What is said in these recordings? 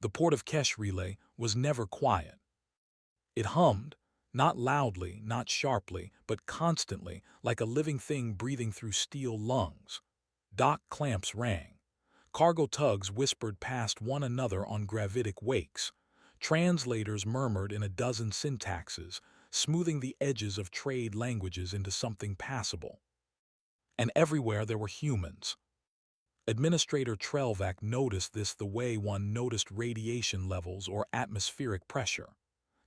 The port of Kesh relay was never quiet. It hummed, not loudly, not sharply, but constantly, like a living thing breathing through steel lungs. Dock clamps rang. Cargo tugs whispered past one another on gravitic wakes. Translators murmured in a dozen syntaxes, smoothing the edges of trade languages into something passable. And everywhere there were humans. Administrator Trelvac noticed this the way one noticed radiation levels or atmospheric pressure.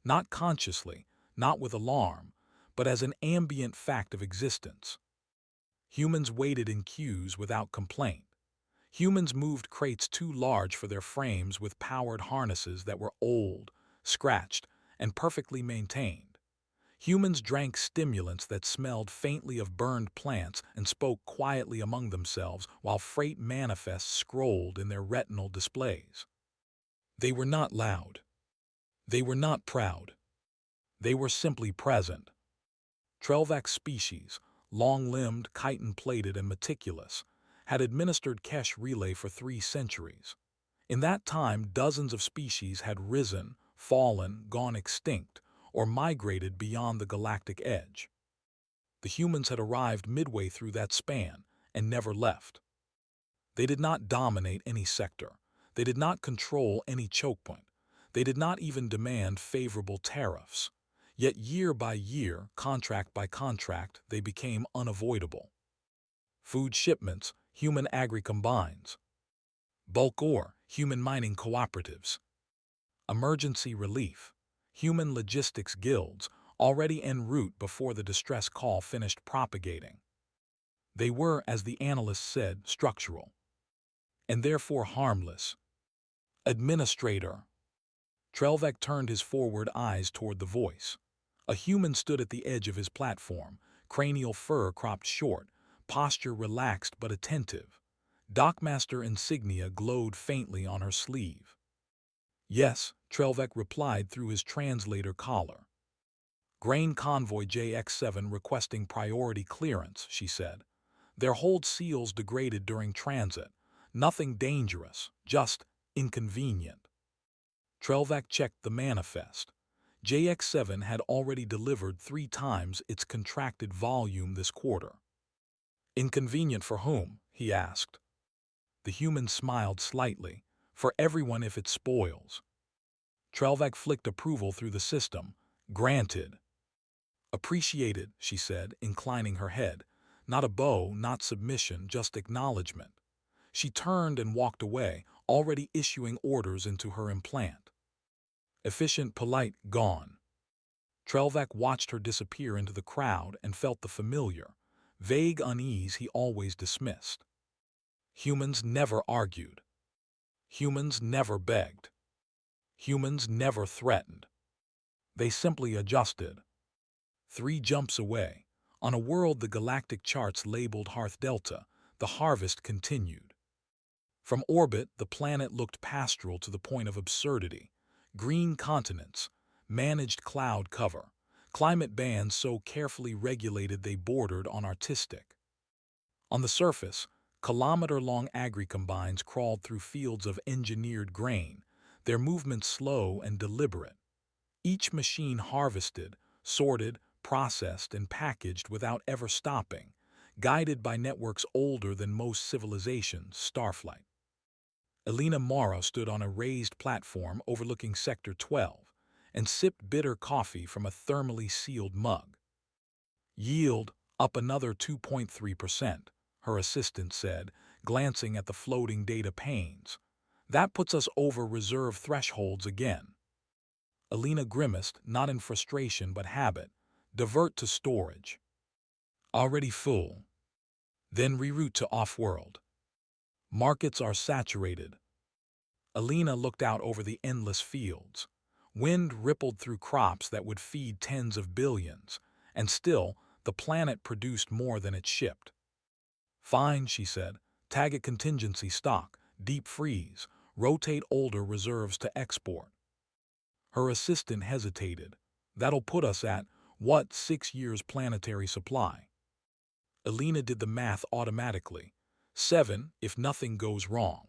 Not consciously, not with alarm, but as an ambient fact of existence. Humans waited in queues without complaint. Humans moved crates too large for their frames with powered harnesses that were old, scratched, and perfectly maintained. Humans drank stimulants that smelled faintly of burned plants and spoke quietly among themselves while freight manifests scrolled in their retinal displays. They were not loud. They were not proud. They were simply present. Trelvac's species, long-limbed, chitin-plated, and meticulous, had administered Kesh relay for 3 centuries. In that time, dozens of species had risen, fallen, gone extinct, or migrated beyond the galactic edge. The humans had arrived midway through that span and never left. They did not dominate any sector. They did not control any choke point. They did not even demand favorable tariffs. Yet year by year, contract by contract, they became unavoidable. Food shipments, human agri-combines. Bulk ore, human mining cooperatives. Emergency relief, human logistics guilds, already en route before the distress call finished propagating. They were, as the analysts said, structural, and therefore harmless. Administrator. Trelvac turned his forward eyes toward the voice. A human stood at the edge of his platform, cranial fur cropped short, posture relaxed but attentive. Dockmaster insignia glowed faintly on her sleeve. Yes, Trelvac replied through his translator collar. Grain convoy JX7 requesting priority clearance, she said. Their hold seals degraded during transit. Nothing dangerous, just inconvenient. Trelvac checked the manifest. JX7 had already delivered 3 times its contracted volume this quarter. Inconvenient for whom? He asked. The human smiled slightly. For everyone if it spoils. Trelvac flicked approval through the system. Granted. Appreciated, she said, inclining her head. Not a bow, not submission, just acknowledgement. She turned and walked away, already issuing orders into her implant. Efficient, polite, gone. Trelvac watched her disappear into the crowd and felt the familiar, vague unease he always dismissed. Humans never argued. Humans never begged. Humans never threatened. They simply adjusted. 3 jumps away, on a world the galactic charts labeled Hearth Delta, the harvest continued. From orbit, the planet looked pastoral to the point of absurdity. Green continents, managed cloud cover, climate bands so carefully regulated they bordered on artistic. On the surface, kilometer-long agri-combines crawled through fields of engineered grain, their movements slow and deliberate. Each machine harvested, sorted, processed, and packaged without ever stopping, guided by networks older than most civilizations, Starflight. Elena Mara stood on a raised platform overlooking Sector 12 and sipped bitter coffee from a thermally sealed mug. Yield up another 2.3%, her assistant said, glancing at the floating data panes. That puts us over reserve thresholds again. Elena grimaced, not in frustration but habit. Divert to storage. Already full. Then reroute to off-world. Markets are saturated. Elena looked out over the endless fields. Wind rippled through crops that would feed tens of billions, and still, the planet produced more than it shipped. Fine, she said. Tag it contingency stock, deep freeze, rotate older reserves to export. Her assistant hesitated. That'll put us at, what, 6 years planetary supply? Elena did the math automatically. 7 if nothing goes wrong.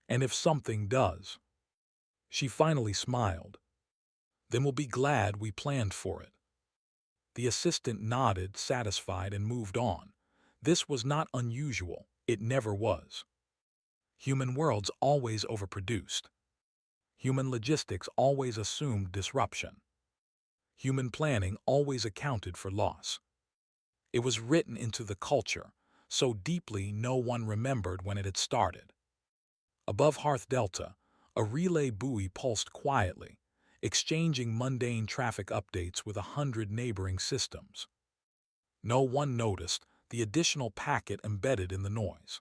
And if something does? She finally smiled. Then we'll be glad we planned for it. The assistant nodded, satisfied, and moved on. This was not unusual. It never was. Human worlds always overproduced. Human logistics always assumed disruption. Human planning always accounted for loss. It was written into the culture, so deeply no one remembered when it had started. Above Hearth Delta, a relay buoy pulsed quietly, exchanging mundane traffic updates with 100 neighboring systems. No one noticed the additional packet embedded in the noise.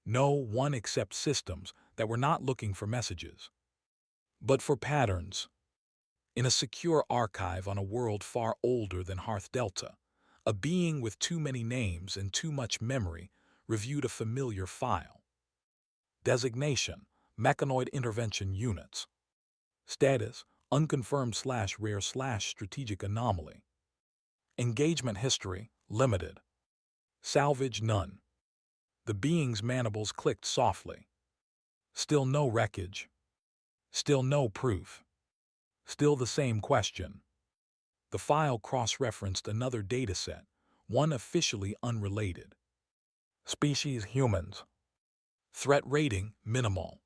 No one except systems that were not looking for messages, but for patterns. In a secure archive on a world far older than Hearth Delta, a being with too many names and too much memory reviewed a familiar file. Designation: Mechanoid Intervention Units. Status: Unconfirmed/rare/strategic anomaly. Engagement history: limited. Salvage: none. The being's mandibles clicked softly. Still no wreckage. Still no proof. Still the same question. The file cross-referenced another dataset, one officially unrelated. Species: humans. Threat rating: minimal.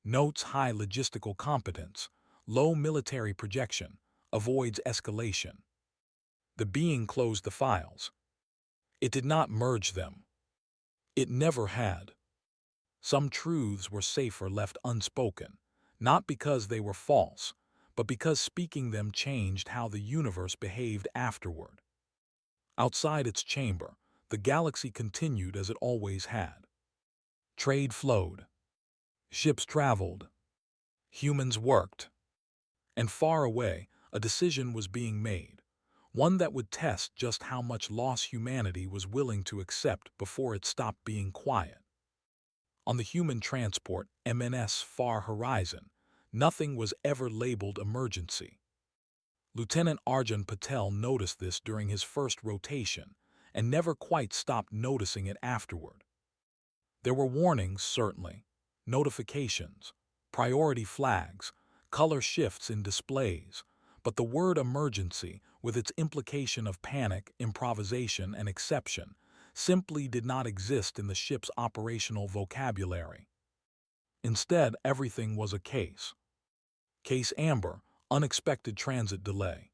Notes: high logistical competence, low military projection, avoids escalation. The being closed the files. It did not merge them. It never had. Some truths were safer left unspoken, not because they were false, but because speaking them changed how the universe behaved afterward. Outside its chamber, the galaxy continued as it always had. Trade flowed. Ships traveled. Humans worked. And far away, a decision was being made, one that would test just how much loss humanity was willing to accept before it stopped being quiet. On the human transport MNS Far Horizon, nothing was ever labeled emergency. Lieutenant Arjun Patel noticed this during his first rotation and never quite stopped noticing it afterward. There were warnings, certainly, notifications, priority flags, color shifts in displays, but the word emergency, with its implication of panic, improvisation, and exception, simply did not exist in the ship's operational vocabulary. Instead, everything was a case. Case Amber: unexpected transit delay.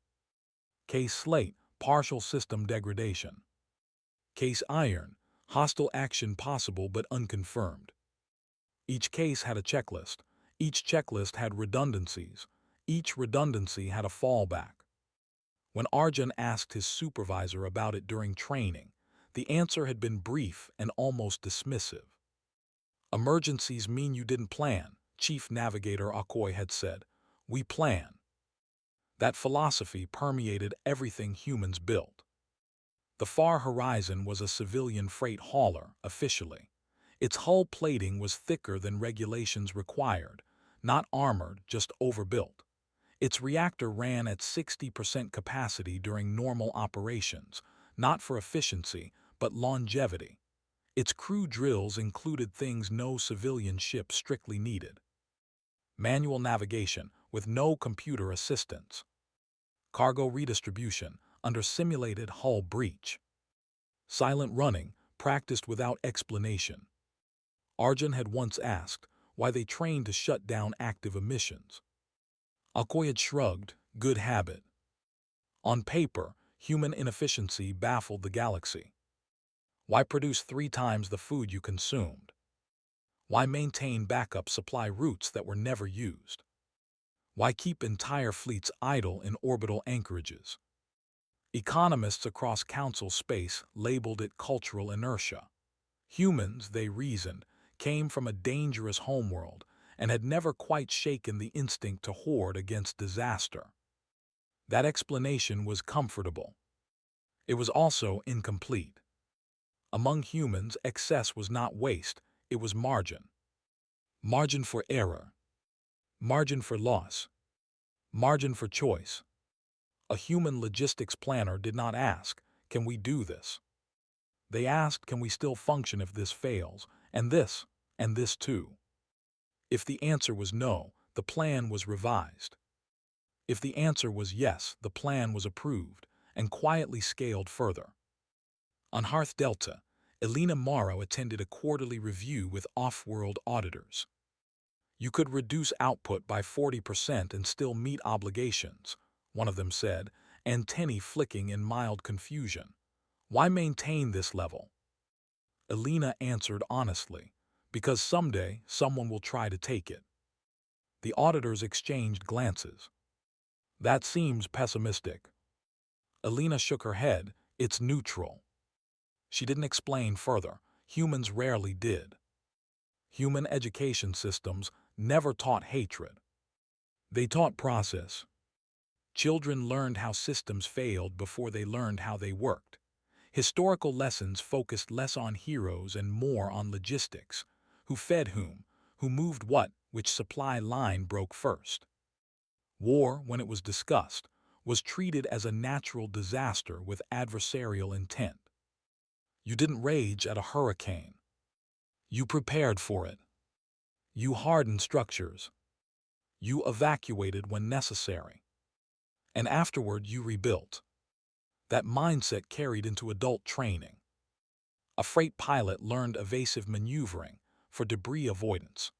Case Slate: partial system degradation. Case Iron: hostile action possible but unconfirmed. Each case had a checklist. Each checklist had redundancies. Each redundancy had a fallback. When Arjun asked his supervisor about it during training, the answer had been brief and almost dismissive. Emergencies mean you didn't plan, Chief Navigator Akoy had said. We plan. That philosophy permeated everything humans built. The Far Horizon was a civilian freight hauler, officially. Its hull plating was thicker than regulations required, not armored, just overbuilt. Its reactor ran at 60% capacity during normal operations, not for efficiency, but longevity. Its crew drills included things no civilian ship strictly needed. Manual navigation with no computer assistance. Cargo redistribution under simulated hull breach. Silent running, practiced without explanation. Arjun had once asked why they trained to shut down active emissions. Akoy had shrugged, good habit. On paper, human inefficiency baffled the galaxy. Why produce 3 times the food you consumed? Why maintain backup supply routes that were never used? Why keep entire fleets idle in orbital anchorages? Economists across Council space labeled it cultural inertia. Humans, they reasoned, came from a dangerous homeworld and had never quite shaken the instinct to hoard against disaster. That explanation was comfortable. It was also incomplete. Among humans, excess was not waste, it was margin. Margin for error. Margin for loss. Margin for choice. A human logistics planner did not ask, can we do this? They asked, can we still function if this fails, and this too? If the answer was no, the plan was revised. If the answer was yes, the plan was approved and quietly scaled further. On Hearth Delta, Elena Morrow attended a quarterly review with off-world auditors. "You could reduce output by 40% and still meet obligations," one of them said, antennae flicking in mild confusion. "Why maintain this level?" Elena answered honestly, "Because someday someone will try to take it." The auditors exchanged glances. "That seems pessimistic." Elena shook her head. "It's neutral." She didn't explain further. Humans rarely did. Human education systems never taught hatred. They taught process. Children learned how systems failed before they learned how they worked. Historical lessons focused less on heroes and more on logistics. Who fed whom? Who moved what? Which supply line broke first? War, when it was discussed, was treated as a natural disaster with adversarial intent. You didn't rage at a hurricane. You prepared for it. You hardened structures. You evacuated when necessary. And afterward you rebuilt. That mindset carried into adult training. A freight pilot learned evasive maneuvering for debris avoidance.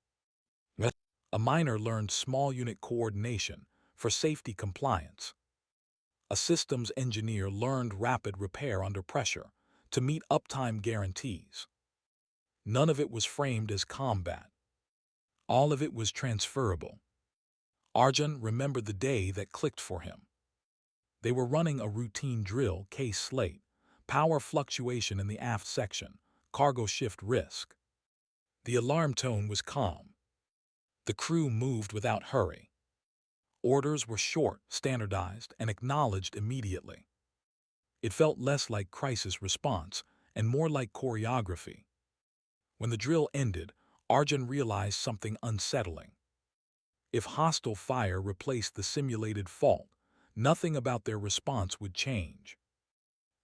A miner learned small unit coordination for safety compliance. A systems engineer learned rapid repair under pressure to meet uptime guarantees. None of it was framed as combat. All of it was transferable. Arjun remembered the day that clicked for him. They were running a routine drill, case slate, power fluctuation in the aft section, cargo shift risk. The alarm tone was calm. The crew moved without hurry. Orders were short, standardized, and acknowledged immediately. It felt less like crisis response and more like choreography. When the drill ended, Arjun realized something unsettling. If hostile fire replaced the simulated fault, nothing about their response would change.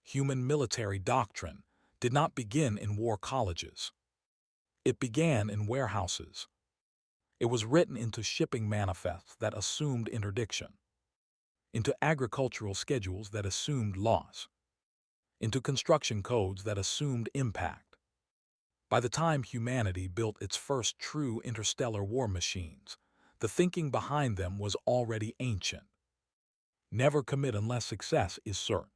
Human military doctrine did not begin in war colleges. It began in warehouses. It was written into shipping manifests that assumed interdiction, into agricultural schedules that assumed loss, into construction codes that assumed impact. By the time humanity built its first true interstellar war machines, the thinking behind them was already ancient. Never commit unless success is certain.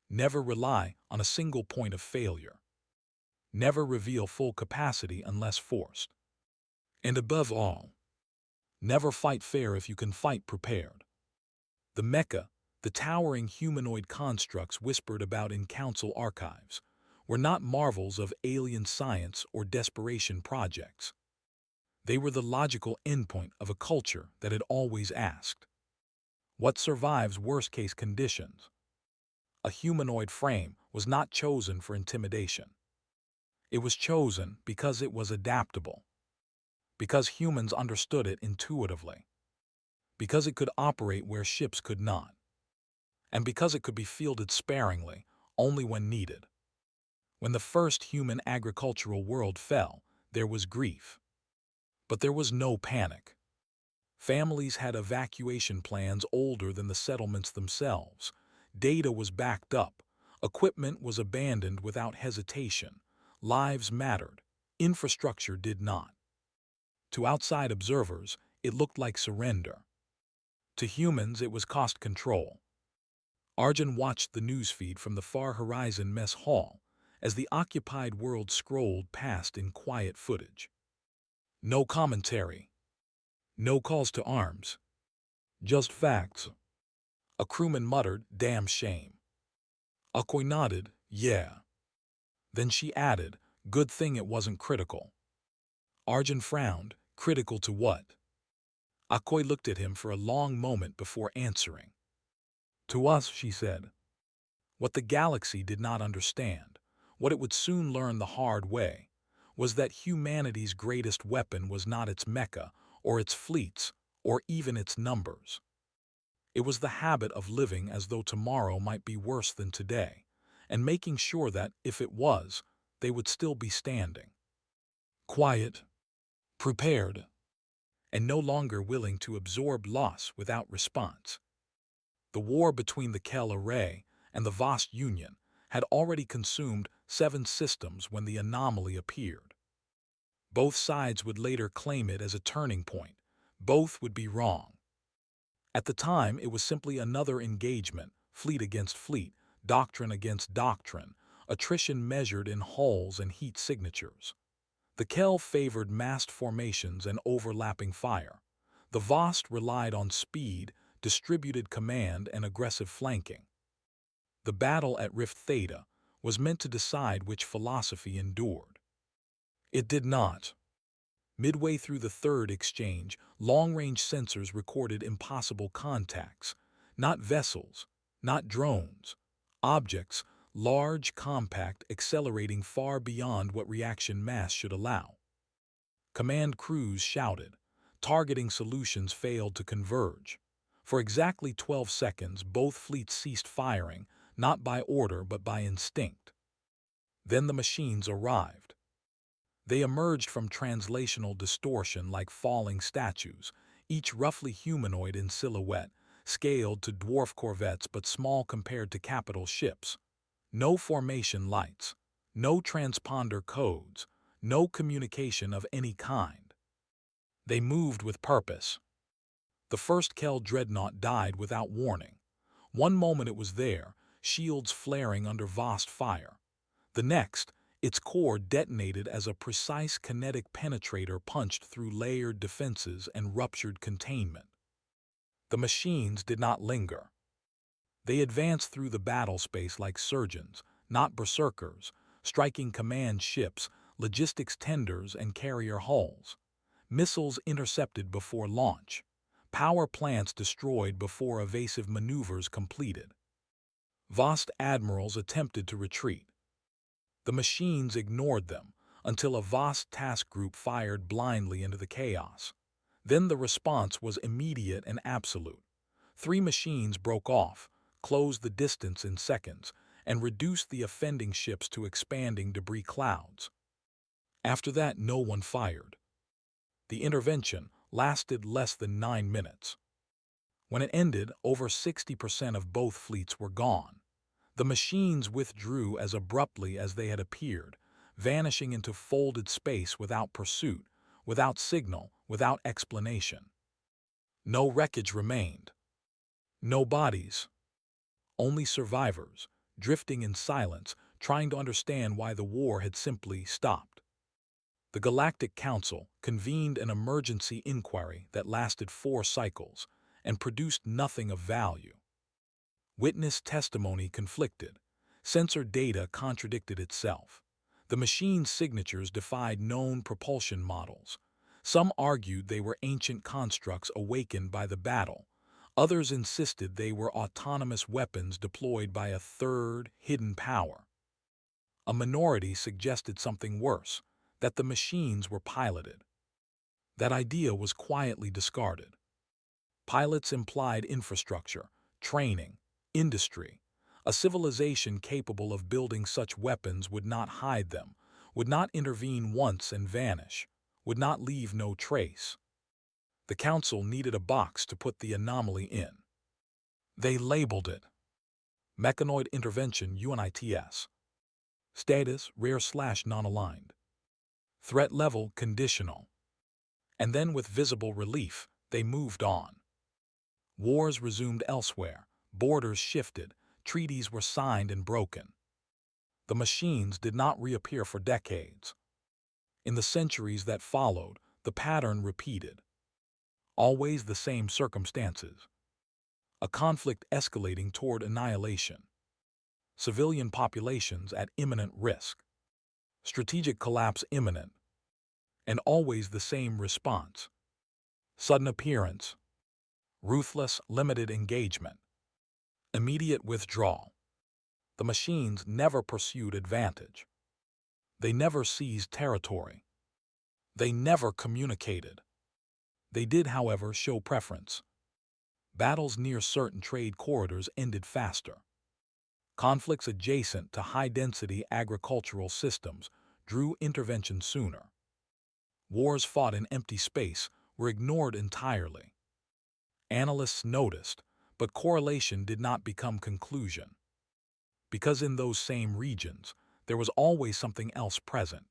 Never rely on a single point of failure. Never reveal full capacity unless forced. And above all, never fight fair if you can fight prepared. The mecha, the towering humanoid constructs whispered about in council archives, were not marvels of alien science or desperation projects. They were the logical endpoint of a culture that had always asked, what survives worst-case conditions? A humanoid frame was not chosen for intimidation. It was chosen because it was adaptable, because humans understood it intuitively, because it could operate where ships could not, and because it could be fielded sparingly, only when needed. When the first human agricultural world fell, there was grief. But there was no panic. Families had evacuation plans older than the settlements themselves. Data was backed up. Equipment was abandoned without hesitation. Lives mattered. Infrastructure did not. To outside observers, it looked like surrender. To humans, it was cost control. Arjun watched the newsfeed from the far horizon mess hall as the occupied world scrolled past in quiet footage. No commentary. No calls to arms. Just facts. A crewman muttered, "Damn shame." Akoi nodded, "Yeah." Then she added, "Good thing it wasn't critical." Arjun frowned. "Critical to what?" Akoi looked at him for a long moment before answering. "To us," she said. What the galaxy did not understand, what it would soon learn the hard way, was that humanity's greatest weapon was not its mecha, or its fleets, or even its numbers. It was the habit of living as though tomorrow might be worse than today, and making sure that, if it was, they would still be standing. Quiet. Prepared. and no longer willing to absorb loss without response. The war between the Kel Array and the Vast Union had already consumed 7 systems when the anomaly appeared. Both sides would later claim it as a turning point. Both would be wrong. At the time, it was simply another engagement, fleet against fleet, doctrine against doctrine, attrition measured in hulls and heat signatures. The Kel favored massed formations and overlapping fire. The Vast relied on speed, distributed command, and aggressive flanking. The battle at Rift Theta was meant to decide which philosophy endured. It did not. Midway through the third exchange, long-range sensors recorded impossible contacts. Not vessels, not drones. Objects, large, compact, accelerating far beyond what reaction mass should allow. Command crews shouted. Targeting solutions failed to converge. For exactly 12 seconds, both fleets ceased firing, not by order but by instinct. Then the machines arrived. They emerged from translational distortion like falling statues, each roughly humanoid in silhouette, scaled to dwarf corvettes but small compared to capital ships. No formation lights, no transponder codes, no communication of any kind. They moved with purpose. The first Kel dreadnought died without warning. One moment it was there, shields flaring under Vast fire. The next, its core detonated as a precise kinetic penetrator punched through layered defenses and ruptured containment. The machines did not linger. They advanced through the battle space like surgeons, not berserkers, striking command ships, logistics tenders, and carrier hulls. Missiles intercepted before launch. Power plants destroyed before evasive maneuvers completed. Vast admirals attempted to retreat. The machines ignored them until a Vast task group fired blindly into the chaos. Then the response was immediate and absolute. 3 machines broke off, closed the distance in seconds, and reduced the offending ships to expanding debris clouds. After that, no one fired. The intervention lasted less than 9 minutes. When it ended, over 60% of both fleets were gone. The machines withdrew as abruptly as they had appeared, vanishing into folded space without pursuit, without signal, without explanation. No wreckage remained. No bodies. Only survivors, drifting in silence, trying to understand why the war had simply stopped. The Galactic Council convened an emergency inquiry that lasted 4 cycles and produced nothing of value. Witness testimony conflicted. Sensor data contradicted itself. The machine's signatures defied known propulsion models. Some argued they were ancient constructs awakened by the battle. Others insisted they were autonomous weapons deployed by a third, hidden power. A minority suggested something worse, that the machines were piloted. That idea was quietly discarded. Pilots implied infrastructure, training, industry. A civilization capable of building such weapons would not hide them, would not intervene once and vanish, would not leave no trace. The Council needed a box to put the anomaly in. They labeled it Mechanoid Intervention UNITS. Status rare/non-aligned. Threat level conditional. And then with visible relief, they moved on. Wars resumed elsewhere, borders shifted, treaties were signed and broken. The machines did not reappear for decades. In the centuries that followed, the pattern repeated. Always the same circumstances. A conflict escalating toward annihilation. Civilian populations at imminent risk. Strategic collapse imminent. And always the same response. Sudden appearance. Ruthless, limited engagement. Immediate withdrawal. The machines never pursued advantage. They never seized territory. They never communicated. They did, however, show preference. Battles near certain trade corridors ended faster. Conflicts adjacent to high-density agricultural systems drew intervention sooner. Wars fought in empty space were ignored entirely. Analysts noticed, but correlation did not become conclusion. Because in those same regions, there was always something else present.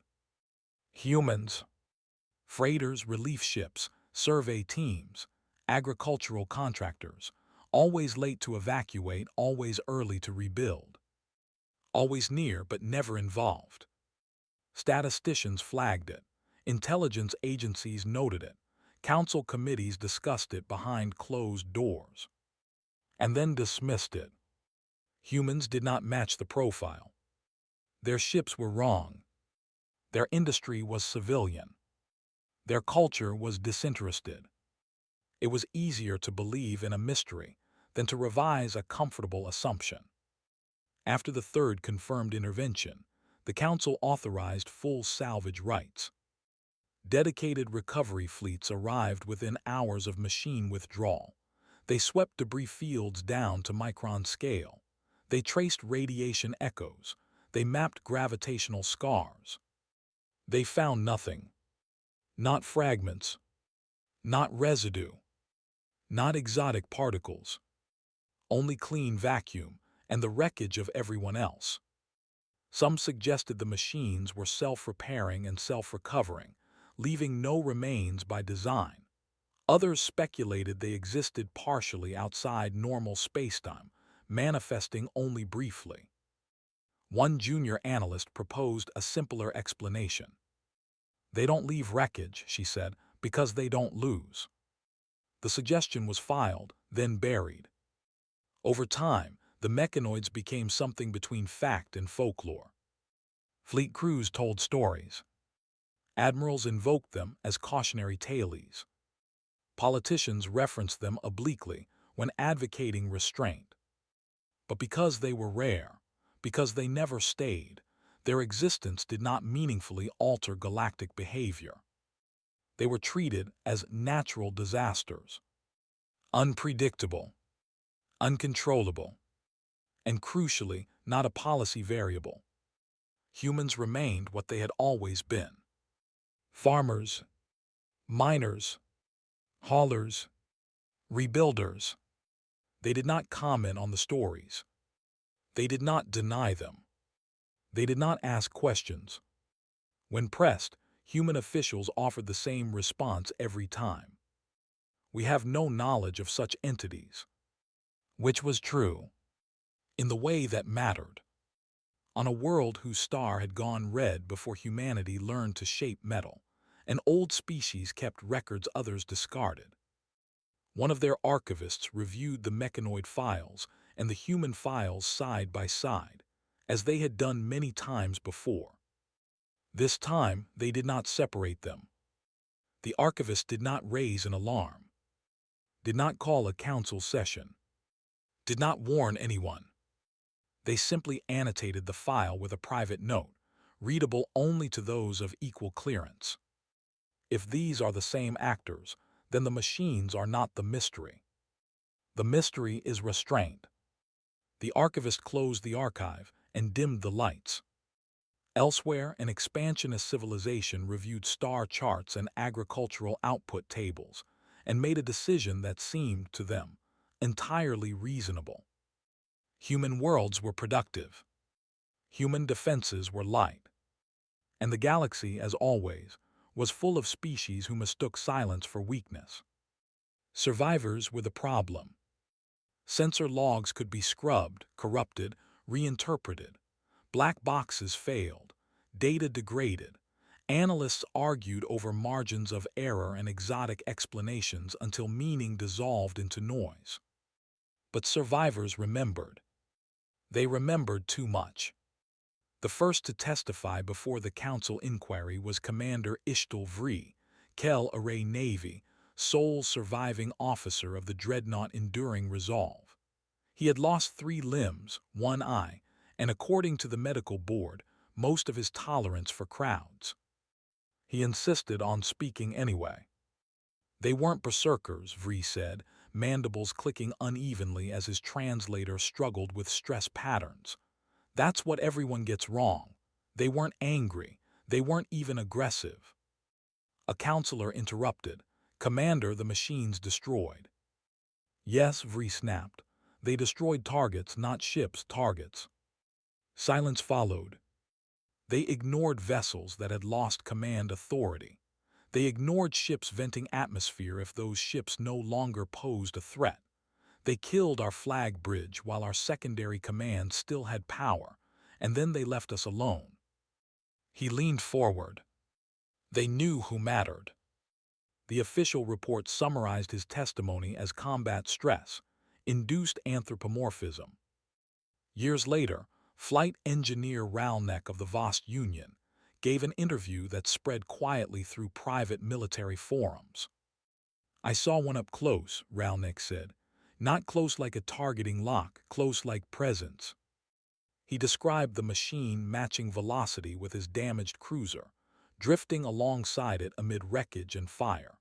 Humans, freighters, relief ships, survey teams, agricultural contractors, always late to evacuate, always early to rebuild, always near but never involved. Statisticians flagged it, intelligence agencies noted it, council committees discussed it behind closed doors, and then dismissed it. Humans did not match the profile. Their ships were wrong. Their industry was civilian. Their culture was disinterested. It was easier to believe in a mystery than to revise a comfortable assumption. After the third confirmed intervention, the Council authorized full salvage rights. Dedicated recovery fleets arrived within hours of machine withdrawal. They swept debris fields down to micron scale. They traced radiation echoes. They mapped gravitational scars. They found nothing. Not fragments. Not residue. Not exotic particles. Only clean vacuum and the wreckage of everyone else. Some suggested the machines were self-repairing and self-recovering, leaving no remains by design. Others speculated they existed partially outside normal spacetime, manifesting only briefly. One junior analyst proposed a simpler explanation. They don't leave wreckage, she said, because they don't lose. The suggestion was filed, then buried. Over time, the mechanoids became something between fact and folklore. Fleet crews told stories. Admirals invoked them as cautionary tales. Politicians referenced them obliquely when advocating restraint. But because they were rare, because they never stayed, their existence did not meaningfully alter galactic behavior. They were treated as natural disasters, unpredictable, uncontrollable, and crucially, not a policy variable. Humans remained what they had always been. Farmers, miners, haulers, rebuilders. They did not comment on the stories. They did not deny them. They did not ask questions. When pressed, human officials offered the same response every time. We have no knowledge of such entities. Which was true, in the way that mattered. On a world whose star had gone red before humanity learned to shape metal, an old species kept records others discarded. One of their archivists reviewed the mechanoid files and the human files side by side, as they had done many times before. This time, they did not separate them. The archivist did not raise an alarm, did not call a council session, did not warn anyone. They simply annotated the file with a private note, readable only to those of equal clearance. If these are the same actors, then the machines are not the mystery. The mystery is restraint. The archivist closed the archive and dimmed the lights. Elsewhere, an expansionist civilization reviewed star charts and agricultural output tables and made a decision that seemed, to them, entirely reasonable. Human worlds were productive. Human defenses were light. And the galaxy, as always, was full of species who mistook silence for weakness. Survivors were the problem. Sensor logs could be scrubbed, corrupted, reinterpreted. Black boxes failed. Data degraded. Analysts argued over margins of error and exotic explanations until meaning dissolved into noise. But survivors remembered. They remembered too much. The first to testify before the council inquiry was Commander Ishtal Vri, Kel Array Navy, sole surviving officer of the dreadnought Enduring Resolve. He had lost 3 limbs, 1 eye, and according to the medical board, most of his tolerance for crowds. He insisted on speaking anyway. They weren't berserkers, Vri said, mandibles clicking unevenly as his translator struggled with stress patterns. That's what everyone gets wrong. They weren't angry. They weren't even aggressive. A counselor interrupted. Commander, the machines destroyed. Yes, Vri snapped. They destroyed targets, not ships, targets. Silence followed. They ignored vessels that had lost command authority. They ignored ships venting atmosphere if those ships no longer posed a threat. They killed our flag bridge while our secondary command still had power, and then they left us alone. He leaned forward. They knew who mattered. The official report summarized his testimony as combat stress, induced anthropomorphism. Years later, flight engineer Ralnek of the Vost Union gave an interview that spread quietly through private military forums. I saw one up close, Ralnek said. Not close like a targeting lock, close like presence. He described the machine matching velocity with his damaged cruiser, drifting alongside it amid wreckage and fire.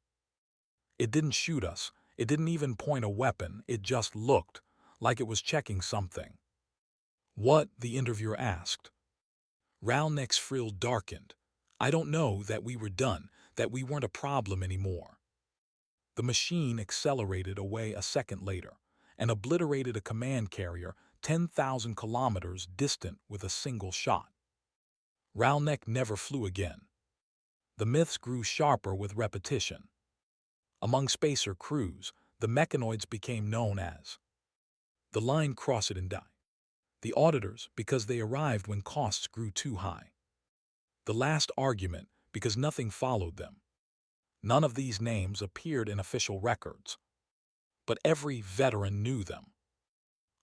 It didn't shoot us, it didn't even point a weapon, it just looked like it was checking something. What? The interviewer asked. Ralnek's frill darkened. I don't know, that we were done, that we weren't a problem anymore. The machine accelerated away a second later and obliterated a command carrier 10,000 kilometers distant with a single shot. Ralnek never flew again. The myths grew sharper with repetition. Among spacer crews, the mechanoids became known as the line crossed and die. The auditors, because they arrived when costs grew too high. The last argument, because nothing followed them. None of these names appeared in official records, but every veteran knew them.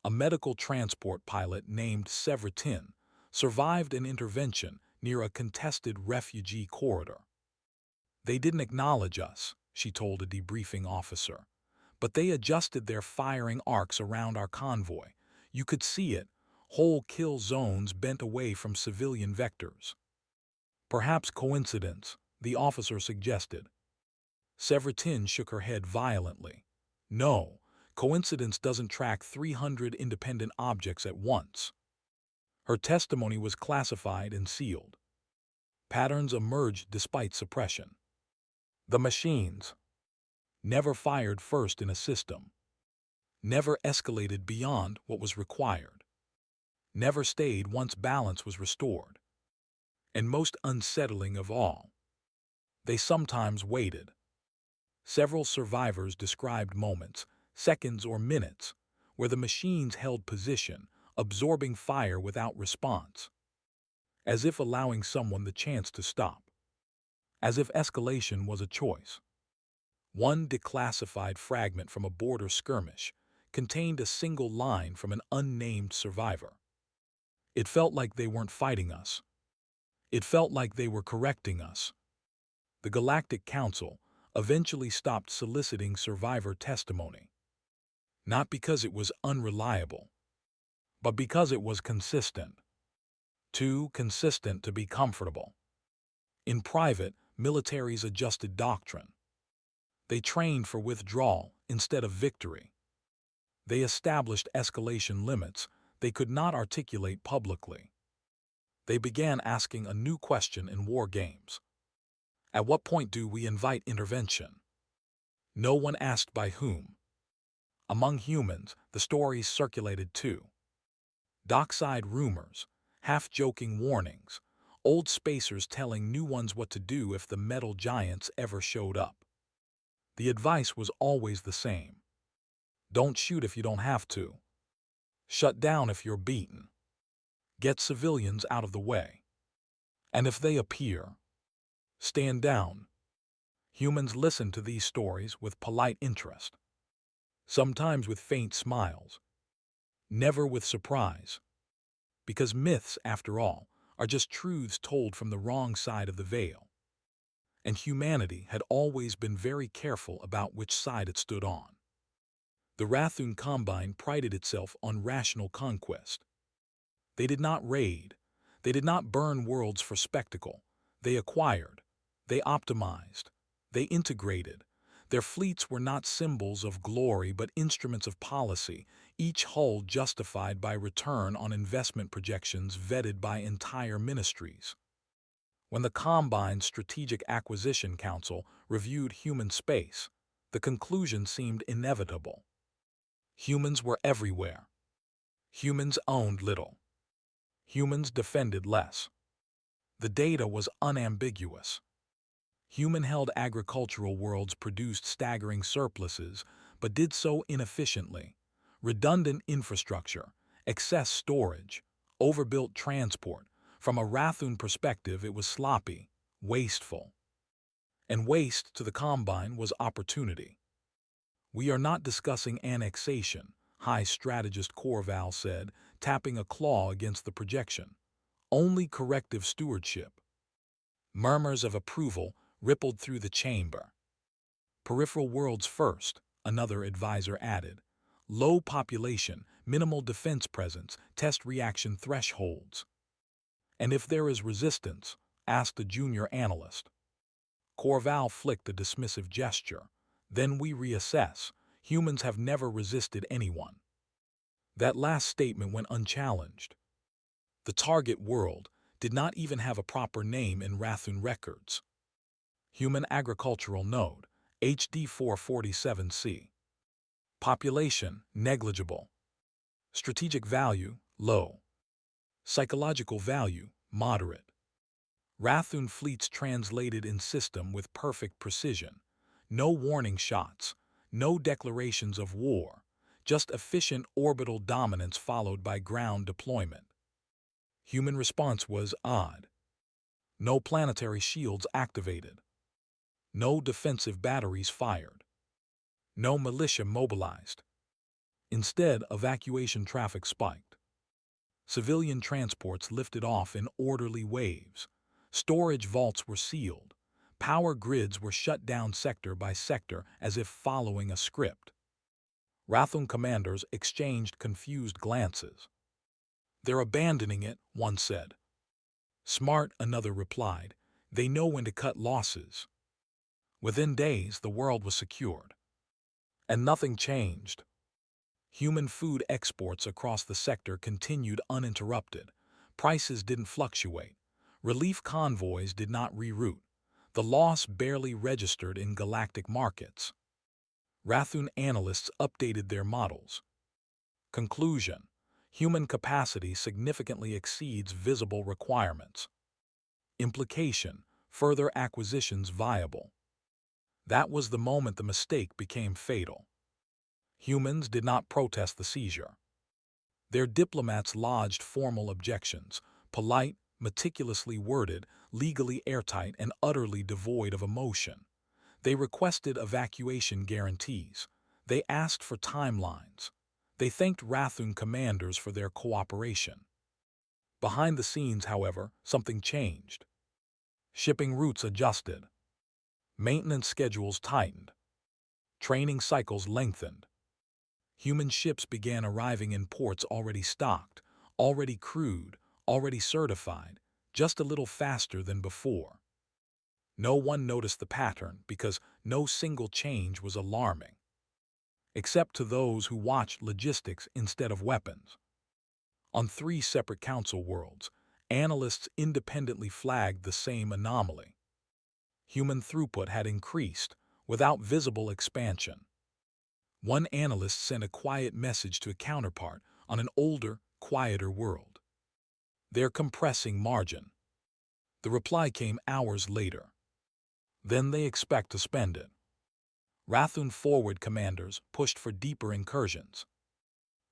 A medical transport pilot named Severitin survived an intervention near a contested refugee corridor. They didn't acknowledge us, she told a debriefing officer, but they adjusted their firing arcs around our convoy. You could see it, whole kill zones bent away from civilian vectors. Perhaps coincidence, the officer suggested. Severitin shook her head violently. No, coincidence doesn't track 300 independent objects at once. Her testimony was classified and sealed. Patterns emerged despite suppression. The machines never fired first in a system, never escalated beyond what was required, never stayed once balance was restored. And most unsettling of all, they sometimes waited. Several survivors described moments, seconds or minutes, where the machines held position, absorbing fire without response, as if allowing someone the chance to stop, as if escalation was a choice. One declassified fragment from a border skirmish contained a single line from an unnamed survivor. It felt like they weren't fighting us. It felt like they were correcting us. The Galactic Council eventually stopped soliciting survivor testimony, not because it was unreliable, but because it was consistent. Too consistent to be comfortable. In private, militaries adjusted doctrine. They trained for withdrawal instead of victory. They established escalation limits they could not articulate publicly. They began asking a new question in war games. At what point do we invite intervention? No one asked by whom. Among humans, the stories circulated too. Dockside rumors, half-joking warnings, old spacers telling new ones what to do if the metal giants ever showed up. The advice was always the same. Don't shoot if you don't have to. Shut down if you're beaten. Get civilians out of the way. And if they appear, stand down. Humans listened to these stories with polite interest, sometimes with faint smiles, never with surprise. Because myths, after all, are just truths told from the wrong side of the veil. And humanity had always been very careful about which side it stood on. The Rathun Combine prided itself on rational conquest. They did not raid. They did not burn worlds for spectacle. They acquired. They optimized. They integrated. Their fleets were not symbols of glory but instruments of policy, each hull justified by return on investment projections vetted by entire ministries. When the Combine's Strategic Acquisition Council reviewed human space, the conclusion seemed inevitable. Humans were everywhere. Humans owned little. Humans defended less. The data was unambiguous. Human-held agricultural worlds produced staggering surpluses, but did so inefficiently. Redundant infrastructure, excess storage, overbuilt transport. From a Rathun perspective, it was sloppy, wasteful. And waste to the Combine was opportunity. "We are not discussing annexation," High Strategist Corval said, tapping a claw against the projection. "Only corrective stewardship." Murmurs of approval rippled through the chamber. "Peripheral worlds first," another advisor added. "Low population, minimal defense presence, test reaction thresholds." "And if there is resistance?" asked a junior analyst. Corval flicked a dismissive gesture. "Then we reassess. Humans have never resisted anyone." That last statement went unchallenged. The target world did not even have a proper name in Rathun records. Human Agricultural Node, HD 447C. Population, negligible. Strategic value, low. Psychological value, moderate. Rathun fleets translated in system with perfect precision. No warning shots, no declarations of war, just efficient orbital dominance followed by ground deployment. Human response was odd. No planetary shields activated. No defensive batteries fired. No militia mobilized. Instead, evacuation traffic spiked. Civilian transports lifted off in orderly waves. Storage vaults were sealed. Power grids were shut down sector by sector as if following a script. Rathun commanders exchanged confused glances. "They're abandoning it," one said. "Smart," another replied. "They know when to cut losses." Within days, the world was secured. And nothing changed. Human food exports across the sector continued uninterrupted. Prices didn't fluctuate. Relief convoys did not reroute. The loss barely registered in galactic markets. Rathun analysts updated their models. Conclusion: human capacity significantly exceeds visible requirements. Implication: further acquisitions viable. That was the moment the mistake became fatal. Humans did not protest the seizure. Their diplomats lodged formal objections, polite, meticulously worded, legally airtight, and utterly devoid of emotion. They requested evacuation guarantees. They asked for timelines. They thanked Rathun commanders for their cooperation. Behind the scenes, however, something changed. Shipping routes adjusted. Maintenance schedules tightened. Training cycles lengthened. Human ships began arriving in ports already stocked, already crewed, already certified, just a little faster than before. No one noticed the pattern because no single change was alarming. Except to those who watched logistics instead of weapons. On 3 separate council worlds, analysts independently flagged the same anomaly. Human throughput had increased without visible expansion. One analyst sent a quiet message to a counterpart on an older, quieter world. "They're compressing margin." The reply came hours later. "Then they expect to spend it." Rathun forward commanders pushed for deeper incursions.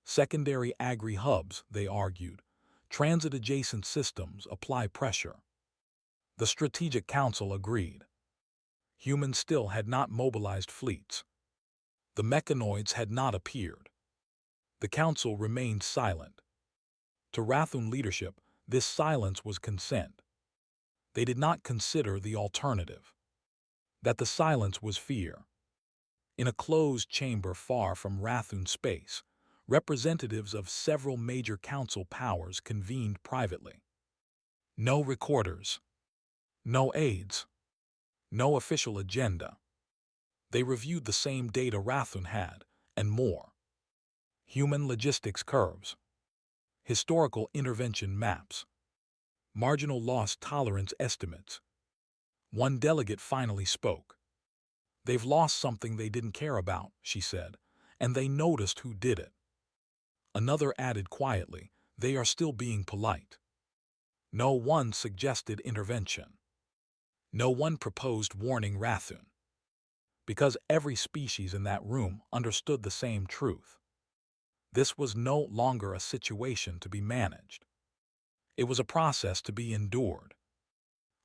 Secondary agri-hubs, they argued. Transit-adjacent systems apply pressure. The Strategic Council agreed. Humans still had not mobilized fleets. The mechanoids had not appeared. The Council remained silent. To Rathun leadership, this silence was consent. They did not consider the alternative. That the silence was fear. In a closed chamber far from Rathun space, representatives of several major council powers convened privately. No recorders. No aides. No official agenda. They reviewed the same data Rathun had, and more. Human logistics curves. Historical intervention maps. marginal loss tolerance estimates. One delegate finally spoke. "They've lost something they didn't care about," she said, "and they noticed who did it." Another added quietly, "They are still being polite." No one suggested intervention. No one proposed warning Rathun. Because every species in that room understood the same truth. This was no longer a situation to be managed. It was a process to be endured.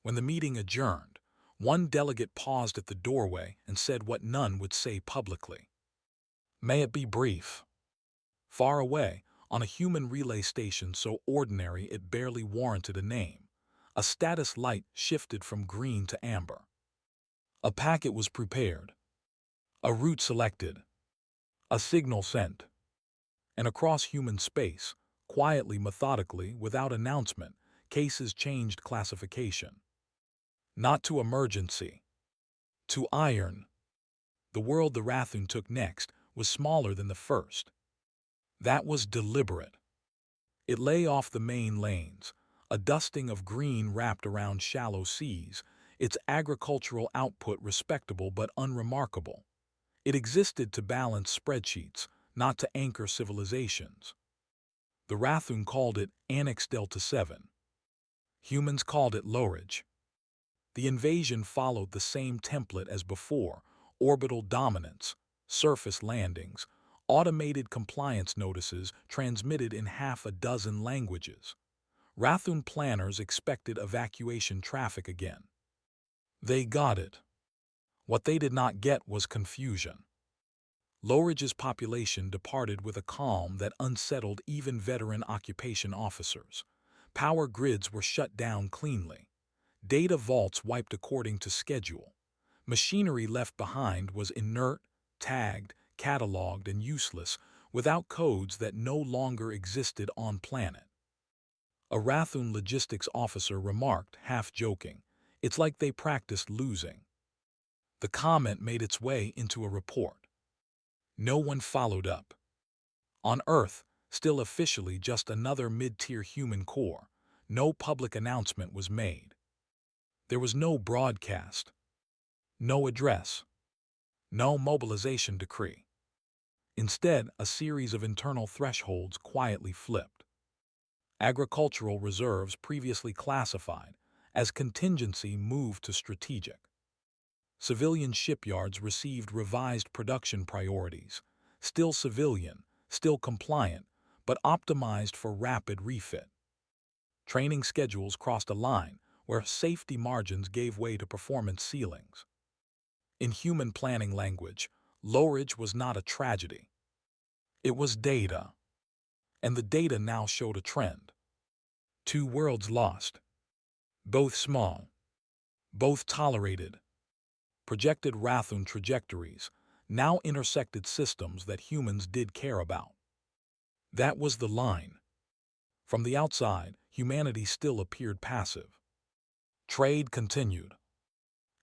When the meeting adjourned, one delegate paused at the doorway and said what none would say publicly. "May it be brief." Far away, on a human relay station so ordinary it barely warranted a name, a status light shifted from green to amber. A packet was prepared, a route selected, a signal sent. And across human space, quietly, methodically, without announcement, cases changed classification. Not to emergency, to iron. The world the Rathun took next was smaller than the first. That was deliberate. It lay off the main lanes, a dusting of green wrapped around shallow seas, its agricultural output respectable but unremarkable. It existed to balance spreadsheets, not to anchor civilizations. The Rathun called it Annex Delta 7. Humans called it Lowridge. The invasion followed the same template as before: orbital dominance, surface landings, automated compliance notices transmitted in half a dozen languages. Rathun planners expected evacuation traffic again. They got it. What they did not get was confusion. Lowridge's population departed with a calm that unsettled even veteran occupation officers. Power grids were shut down cleanly. Data vaults wiped according to schedule. Machinery left behind was inert, tagged, cataloged, and useless, without codes that no longer existed on planet. A Rathun logistics officer remarked, half joking, "It's like they practiced losing." The comment made its way into a report. No one followed up. On Earth, still officially just another mid-tier human core, no public announcement was made. There was no broadcast, no address, no mobilization decree. Instead, a series of internal thresholds quietly flipped. Agricultural reserves previously classified as contingency moved to strategic. Civilian shipyards received revised production priorities, still civilian, still compliant, but optimized for rapid refit. Training schedules crossed a line where safety margins gave way to performance ceilings. In human planning language, Lowridge was not a tragedy. It was data. And the data now showed a trend. 2 worlds lost. Both small. Both tolerated. Projected Rathun trajectories now intersected systems that humans did care about. That was the line. From the outside, humanity still appeared passive. Trade continued.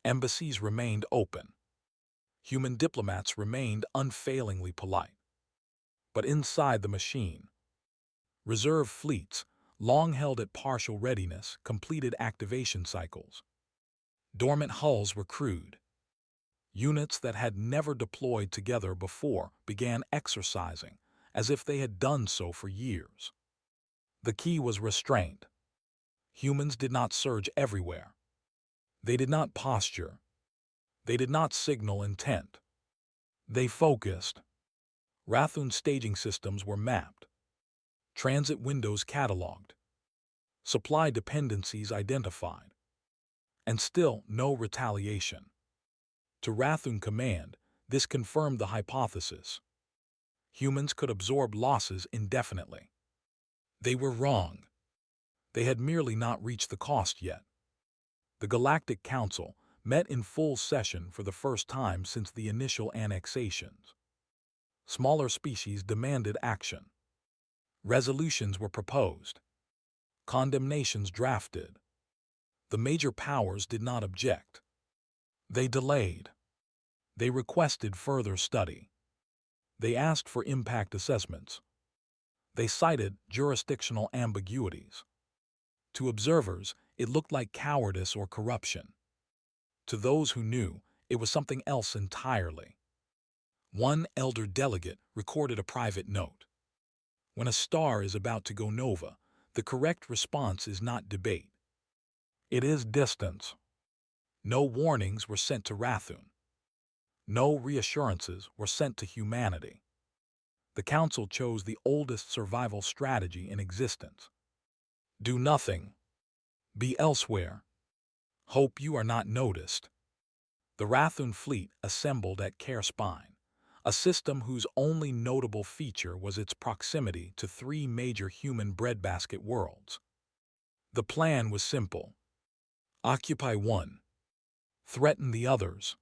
Embassies remained open. Human diplomats remained unfailingly polite. But inside the machine, reserve fleets, long held at partial readiness, completed activation cycles. Dormant hulls were crewed. Units that had never deployed together before began exercising, as if they had done so for years. The key was restraint. Humans did not surge everywhere. They did not posture. They did not signal intent. They focused. Rathun staging systems were mapped. Transit windows cataloged. Supply dependencies identified. And still no retaliation. To Rathun Command, this confirmed the hypothesis. Humans could absorb losses indefinitely. They were wrong. They had merely not reached the cost yet. The Galactic Council met in full session for the first time since the initial annexations. Smaller species demanded action. Resolutions were proposed. Condemnations drafted. The major powers did not object. They delayed. They requested further study. They asked for impact assessments. They cited jurisdictional ambiguities. To observers, it looked like cowardice or corruption. To those who knew, it was something else entirely. One elder delegate recorded a private note. When a star is about to go nova, the correct response is not debate. It is distance. No warnings were sent to Rathun. No reassurances were sent to humanity. The Council chose the oldest survival strategy in existence. Do nothing. Be elsewhere. Hope you are not noticed. The Rathun fleet assembled at Care Spine, a system whose only notable feature was its proximity to three major human breadbasket worlds. The plan was simple. Occupy one. Threaten the others.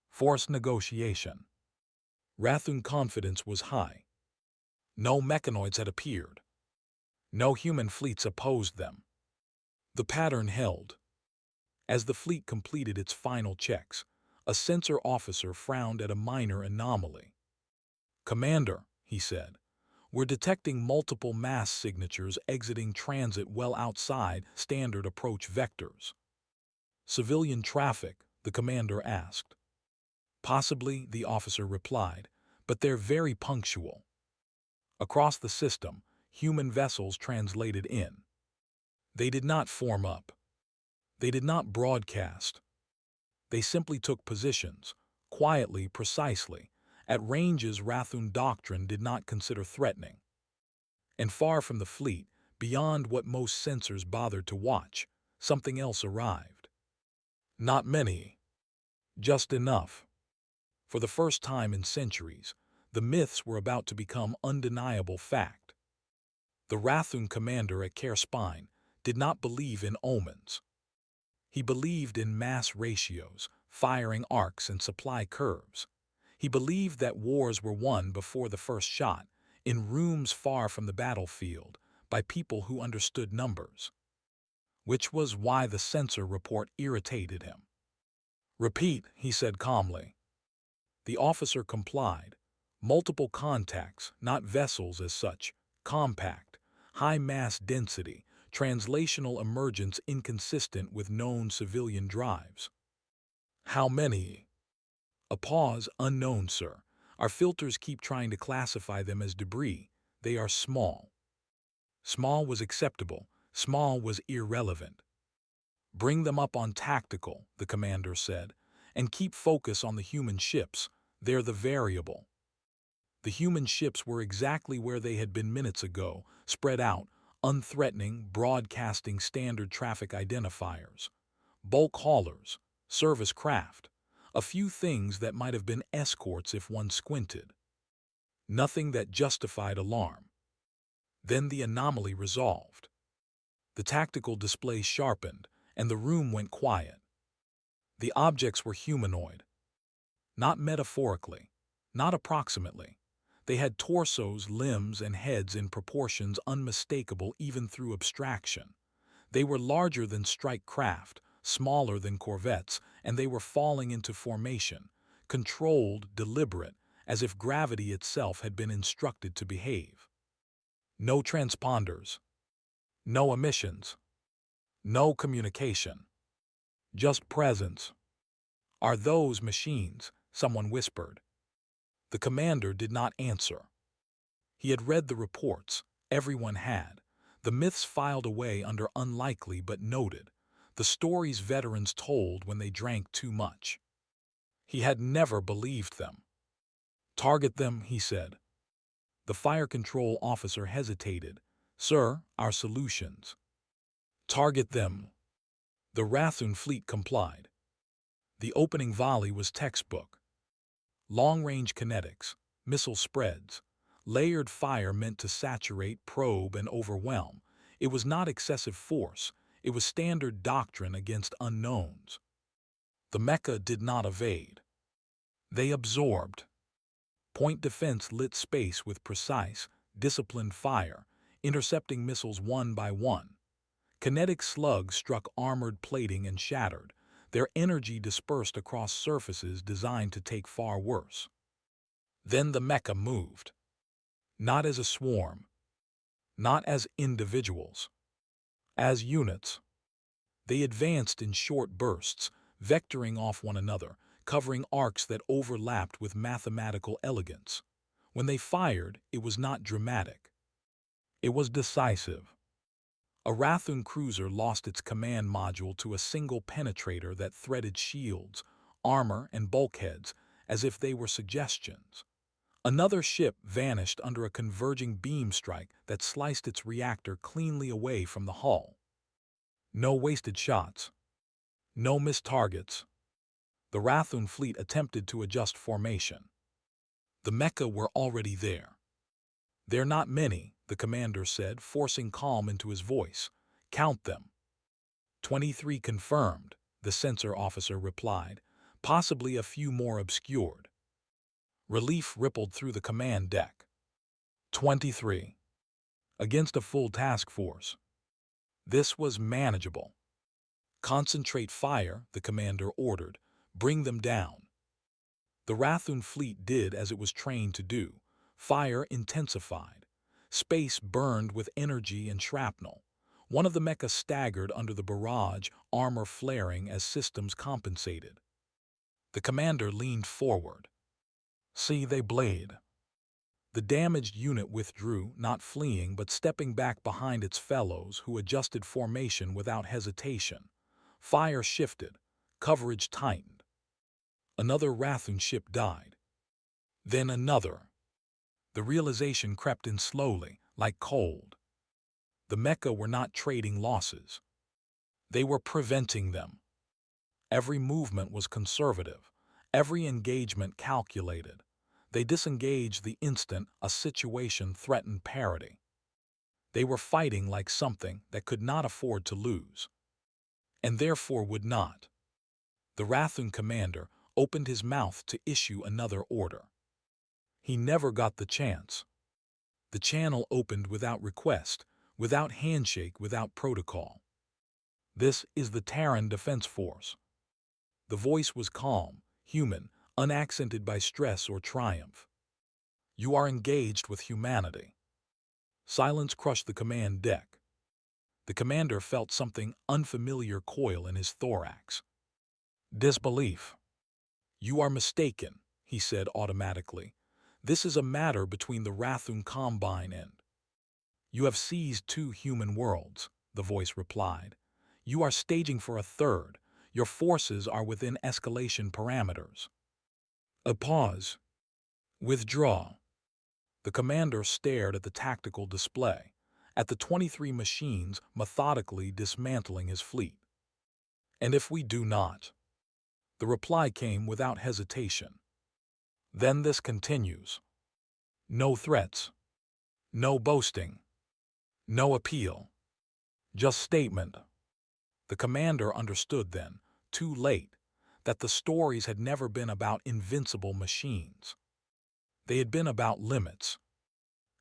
Force negotiation. Rathun confidence was high. No mechanoids had appeared. No human fleets opposed them. The pattern held. As the fleet completed its final checks, a sensor officer frowned at a minor anomaly. "Commander," he said, "we're detecting multiple mass signatures exiting transit well outside standard approach vectors." "Civilian traffic?" the commander asked. "Possibly," the officer replied, "but they're very punctual." Across the system, human vessels translated in. They did not form up. They did not broadcast. They simply took positions, quietly, precisely, at ranges Rathun doctrine did not consider threatening. And far from the fleet, beyond what most sensors bothered to watch, something else arrived. Not many. Just enough. For the first time in centuries, the myths were about to become undeniable fact. The Rathun commander at Care Spine did not believe in omens. He believed in mass ratios, firing arcs, and supply curves. He believed that wars were won before the first shot, in rooms far from the battlefield, by people who understood numbers. Which was why the censor report irritated him. "Repeat," he said calmly. The officer complied. Multiple contacts, not vessels as such, compact, high mass density, translational emergence inconsistent with known civilian drives. "How many?" A pause. "Unknown, sir. Our filters keep trying to classify them as debris. They are small." Small was acceptable. Small was irrelevant. "Bring them up on tactical," the commander said, "and keep focus on the human ships. They're the variable." The human ships were exactly where they had been minutes ago, spread out, unthreatening, broadcasting standard traffic identifiers. Bulk haulers, service craft, a few things that might have been escorts if one squinted. Nothing that justified alarm. Then the anomaly resolved. The tactical display sharpened, and the room went quiet. The objects were humanoid. Not metaphorically, not approximately. They had torsos, limbs, and heads in proportions unmistakable even through abstraction. They were larger than strike craft, smaller than corvettes, and they were falling into formation, controlled, deliberate, as if gravity itself had been instructed to behave. No transponders. No emissions. No communication. Just presence. "Are those machines?" someone whispered. The commander did not answer. He had read the reports. Everyone had. The myths filed away under unlikely but noted. The stories veterans told when they drank too much. He had never believed them. "Target them," he said. The fire control officer hesitated. "Sir, our solutions." "Target them." The Rathun fleet complied. The opening volley was textbook. Long-range kinetics, missile spreads, layered fire meant to saturate, probe, and overwhelm. It was not excessive force. It was standard doctrine against unknowns. The mecha did not evade. They absorbed. Point defense lit space with precise, disciplined fire, intercepting missiles one by one. Kinetic slugs struck armored plating and shattered, their energy dispersed across surfaces designed to take far worse. Then the mecha moved. Not as a swarm. Not as individuals. As units, they advanced in short bursts, vectoring off one another, covering arcs that overlapped with mathematical elegance. When they fired, it was not dramatic. It was decisive. A Rathun cruiser lost its command module to a single penetrator that threaded shields, armor, and bulkheads as if they were suggestions. Another ship vanished under a converging beam strike that sliced its reactor cleanly away from the hull. No wasted shots. No missed targets. The Rathun fleet attempted to adjust formation. The mecha were already there. "They're not many," the commander said, forcing calm into his voice. "Count them." 23 confirmed, the sensor officer replied, possibly a few more obscured. Relief rippled through the command deck. 23. Against a full task force. This was manageable. "Concentrate fire," the commander ordered. "Bring them down." The Rathun fleet did as it was trained to do. Fire intensified. Space burned with energy and shrapnel. One of the mecha staggered under the barrage, armor flaring as systems compensated. The commander leaned forward. "See, they blade." The damaged unit withdrew, not fleeing but stepping back behind its fellows, who adjusted formation without hesitation. Fire shifted. Coverage tightened. Another Rathun ship died. Then another. The realization crept in slowly, like cold. The mecha were not trading losses. They were preventing them. Every movement was conservative. Every engagement calculated. They disengaged the instant a situation threatened parity. They were fighting like something that could not afford to lose. And therefore would not. The Rathun commander opened his mouth to issue another order. He never got the chance. The channel opened without request, without handshake, without protocol. "This is the Terran Defense Force." The voice was calm, human, unaccented by stress or triumph. "You are engaged with humanity." Silence crushed the command deck. The commander felt something unfamiliar coil in his thorax. Disbelief. "You are mistaken," he said automatically. "This is a matter between the Rathun Combine and—" "You have seized 2 human worlds," the voice replied. "You are staging for a third. Your forces are within escalation parameters." A pause. "Withdraw." The commander stared at the tactical display, at the 23 machines methodically dismantling his fleet. "And if we do not?" The reply came without hesitation. "Then this continues. No threats. No boasting. No appeal. Just statement." The commander understood then, too late, that the stories had never been about invincible machines. They had been about limits.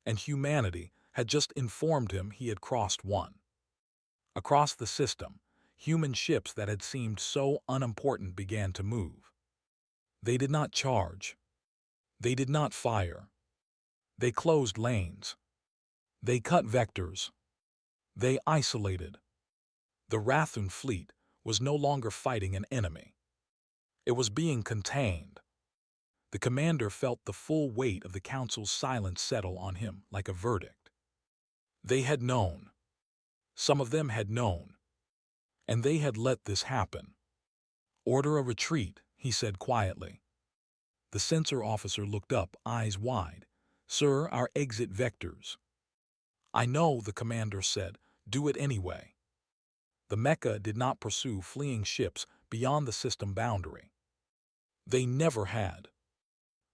And humanity had just informed him he had crossed one. Across the system, human ships that had seemed so unimportant began to move. They did not charge. They did not fire. They closed lanes. They cut vectors. They isolated. The Rathun fleet was no longer fighting an enemy. It was being contained. The commander felt the full weight of the council's silence settle on him like a verdict. They had known. Some of them had known. And they had let this happen. "Order a retreat," he said quietly. The sensor officer looked up, eyes wide. "Sir, our exit vectors." "I know," the commander said. "Do it anyway." The mecha did not pursue fleeing ships beyond the system boundary. They never had.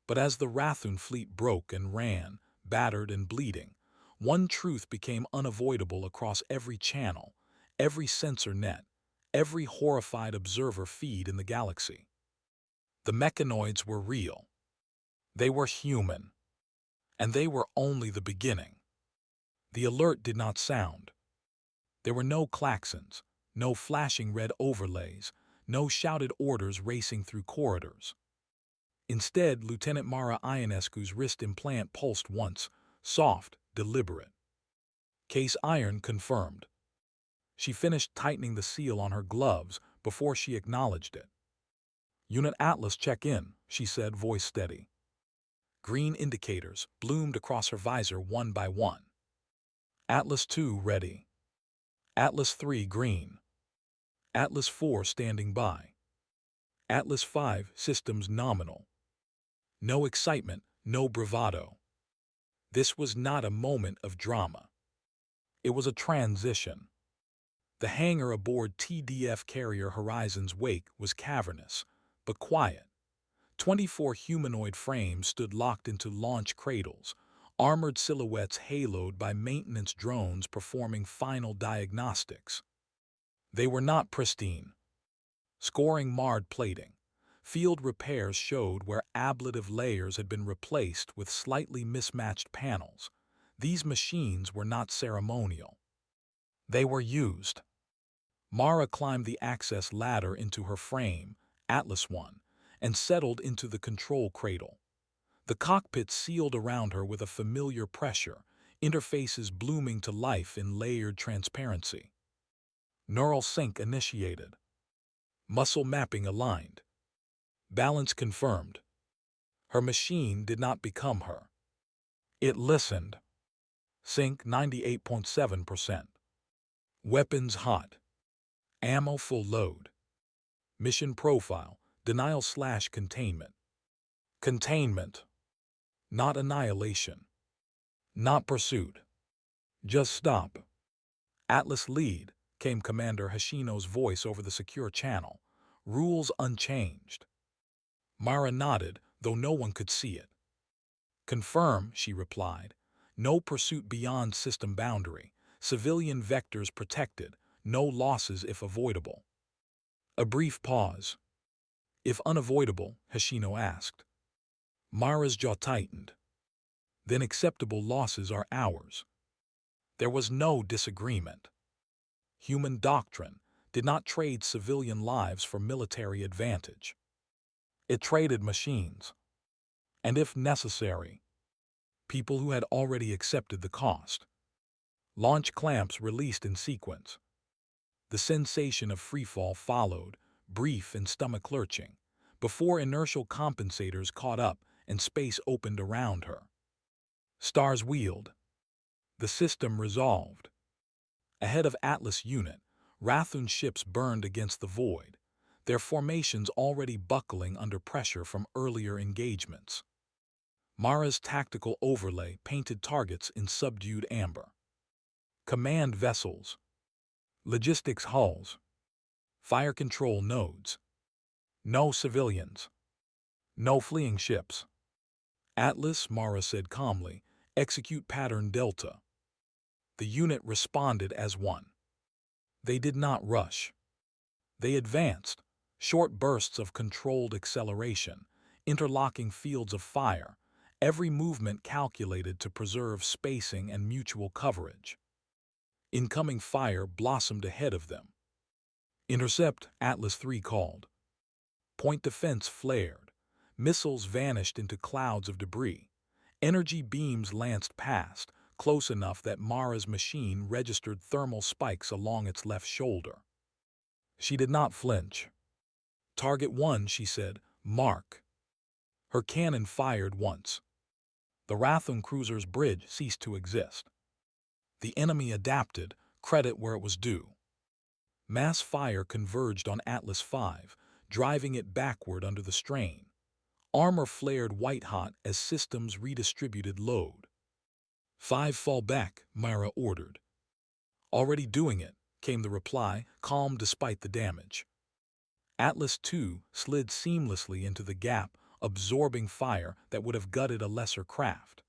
But as the Rathun fleet broke and ran, battered and bleeding, one truth became unavoidable across every channel, every sensor net, every horrified observer feed in the galaxy. The mechanoids were real. They were human. And they were only the beginning. The alert did not sound. There were no klaxons, no flashing red overlays, no shouted orders racing through corridors. Instead, Lieutenant Mara Ionescu's wrist implant pulsed once, soft, deliberate. "Case iron confirmed." She finished tightening the seal on her gloves before she acknowledged it. "Unit Atlas, check in," she said, voice steady. Green indicators bloomed across her visor one by one. Atlas 2 ready. Atlas 3 green. Atlas 4 standing by. Atlas 5 systems nominal. No excitement, no bravado. This was not a moment of drama. It was a transition. The hangar aboard TDF carrier Horizon's wake was cavernous, but quiet. 24 humanoid frames stood locked into launch cradles, armored silhouettes haloed by maintenance drones performing final diagnostics. They were not pristine. Scoring marred plating. Field repairs showed where ablative layers had been replaced with slightly mismatched panels. These machines were not ceremonial. They were used. Mara climbed the access ladder into her frame, Atlas 1, and settled into the control cradle. The cockpit sealed around her with a familiar pressure, interfaces blooming to life in layered transparency. Neural sync initiated. Muscle mapping aligned. Balance confirmed. Her machine did not become her. It listened. Sync 98.7%. Weapons hot. Ammo full load. Mission profile, denial/containment. Containment. Not annihilation. Not pursuit. Just stop. Atlas lead, came Commander Hashino's voice over the secure channel. Rules unchanged. Mara nodded, though no one could see it. Confirm, she replied. No pursuit beyond system boundary. Civilian vectors protected. No losses if avoidable. A brief pause. If unavoidable, Hashino asked. Mara's jaw tightened. Then acceptable losses are ours. There was no disagreement. Human doctrine did not trade civilian lives for military advantage. It traded machines. And if necessary, people who had already accepted the cost. Launch clamps released in sequence. The sensation of freefall followed, brief and stomach-lurching, before inertial compensators caught up and space opened around her. Stars wheeled. The system resolved. Ahead of Atlas unit, Rathun ships burned against the void, their formations already buckling under pressure from earlier engagements. Mara's tactical overlay painted targets in subdued amber. Command vessels. Logistics hulls. Fire control nodes. No civilians. No fleeing ships. Atlas, Mara said calmly, execute pattern Delta. The unit responded as one. They did not rush. They advanced, short bursts of controlled acceleration, interlocking fields of fire, every movement calculated to preserve spacing and mutual coverage. Incoming fire blossomed ahead of them. Intercept, Atlas 3 called. Point defense flared. Missiles vanished into clouds of debris. Energy beams lanced past, close enough that Mara's machine registered thermal spikes along its left shoulder. She did not flinch. Target 1, she said, mark. Her cannon fired once. The Rathun cruiser's bridge ceased to exist. The enemy adapted, credit where it was due. Mass fire converged on Atlas 5, driving it backward under the strain. Armor flared white-hot as systems redistributed load. 5 fall back, Mara ordered. Already doing it, came the reply, calm despite the damage. Atlas 2 slid seamlessly into the gap, absorbing fire that would have gutted a lesser craft.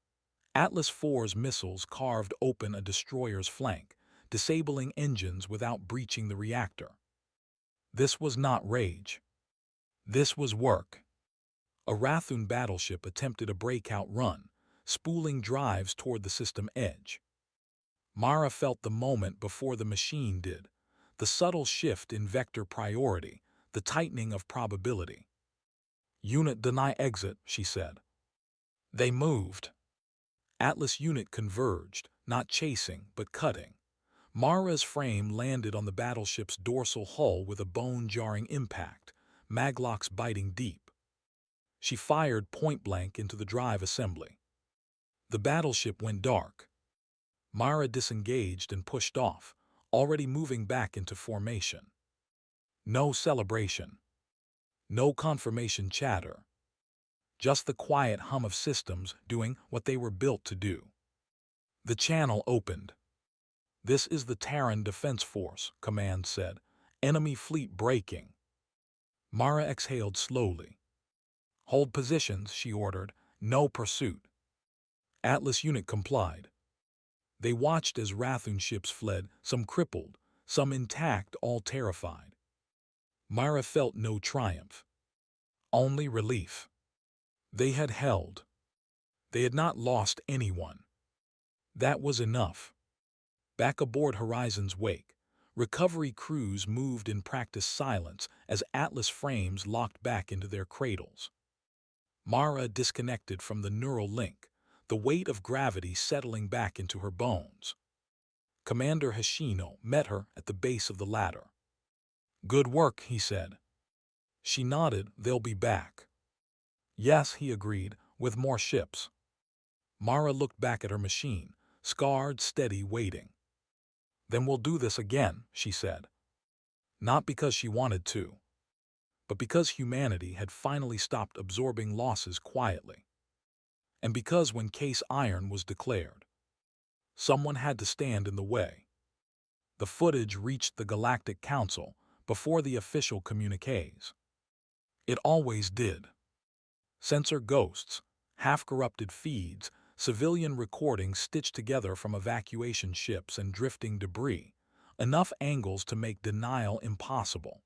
Atlas 4's missiles carved open a destroyer's flank, disabling engines without breaching the reactor. This was not rage. This was work. A Rathun battleship attempted a breakout run, spooling drives toward the system edge. Mara felt the moment before the machine did, the subtle shift in vector priority, the tightening of probability. Unit deny exit, she said. They moved. Atlas unit converged, not chasing, but cutting. Mara's frame landed on the battleship's dorsal hull with a bone-jarring impact, maglocks biting deep. She fired point-blank into the drive assembly. The battleship went dark. Mara disengaged and pushed off, already moving back into formation. No celebration. No confirmation chatter. Just the quiet hum of systems doing what they were built to do. The channel opened. "This is the Terran Defense Force," Command said. "Enemy fleet breaking." Mara exhaled slowly. "Hold positions," she ordered. "No pursuit." Atlas unit complied. They watched as Rathun ships fled, some crippled, some intact, all terrified. Mara felt no triumph. Only relief. They had held. They had not lost anyone. That was enough. Back aboard Horizon's wake, recovery crews moved in practiced silence as Atlas frames locked back into their cradles. Mara disconnected from the neural link, the weight of gravity settling back into her bones. Commander Hashino met her at the base of the ladder. "Good work," he said. She nodded. "They'll be back." "Yes," he agreed, "with more ships." Mara looked back at her machine, scarred, steady, waiting. "Then we'll do this again," she said. Not because she wanted to, but because humanity had finally stopped absorbing losses quietly. And because when Case Iron was declared, someone had to stand in the way. The footage reached the Galactic Council before the official communiques. It always did. Censor ghosts, half-corrupted feeds, civilian recordings stitched together from evacuation ships and drifting debris, enough angles to make denial impossible.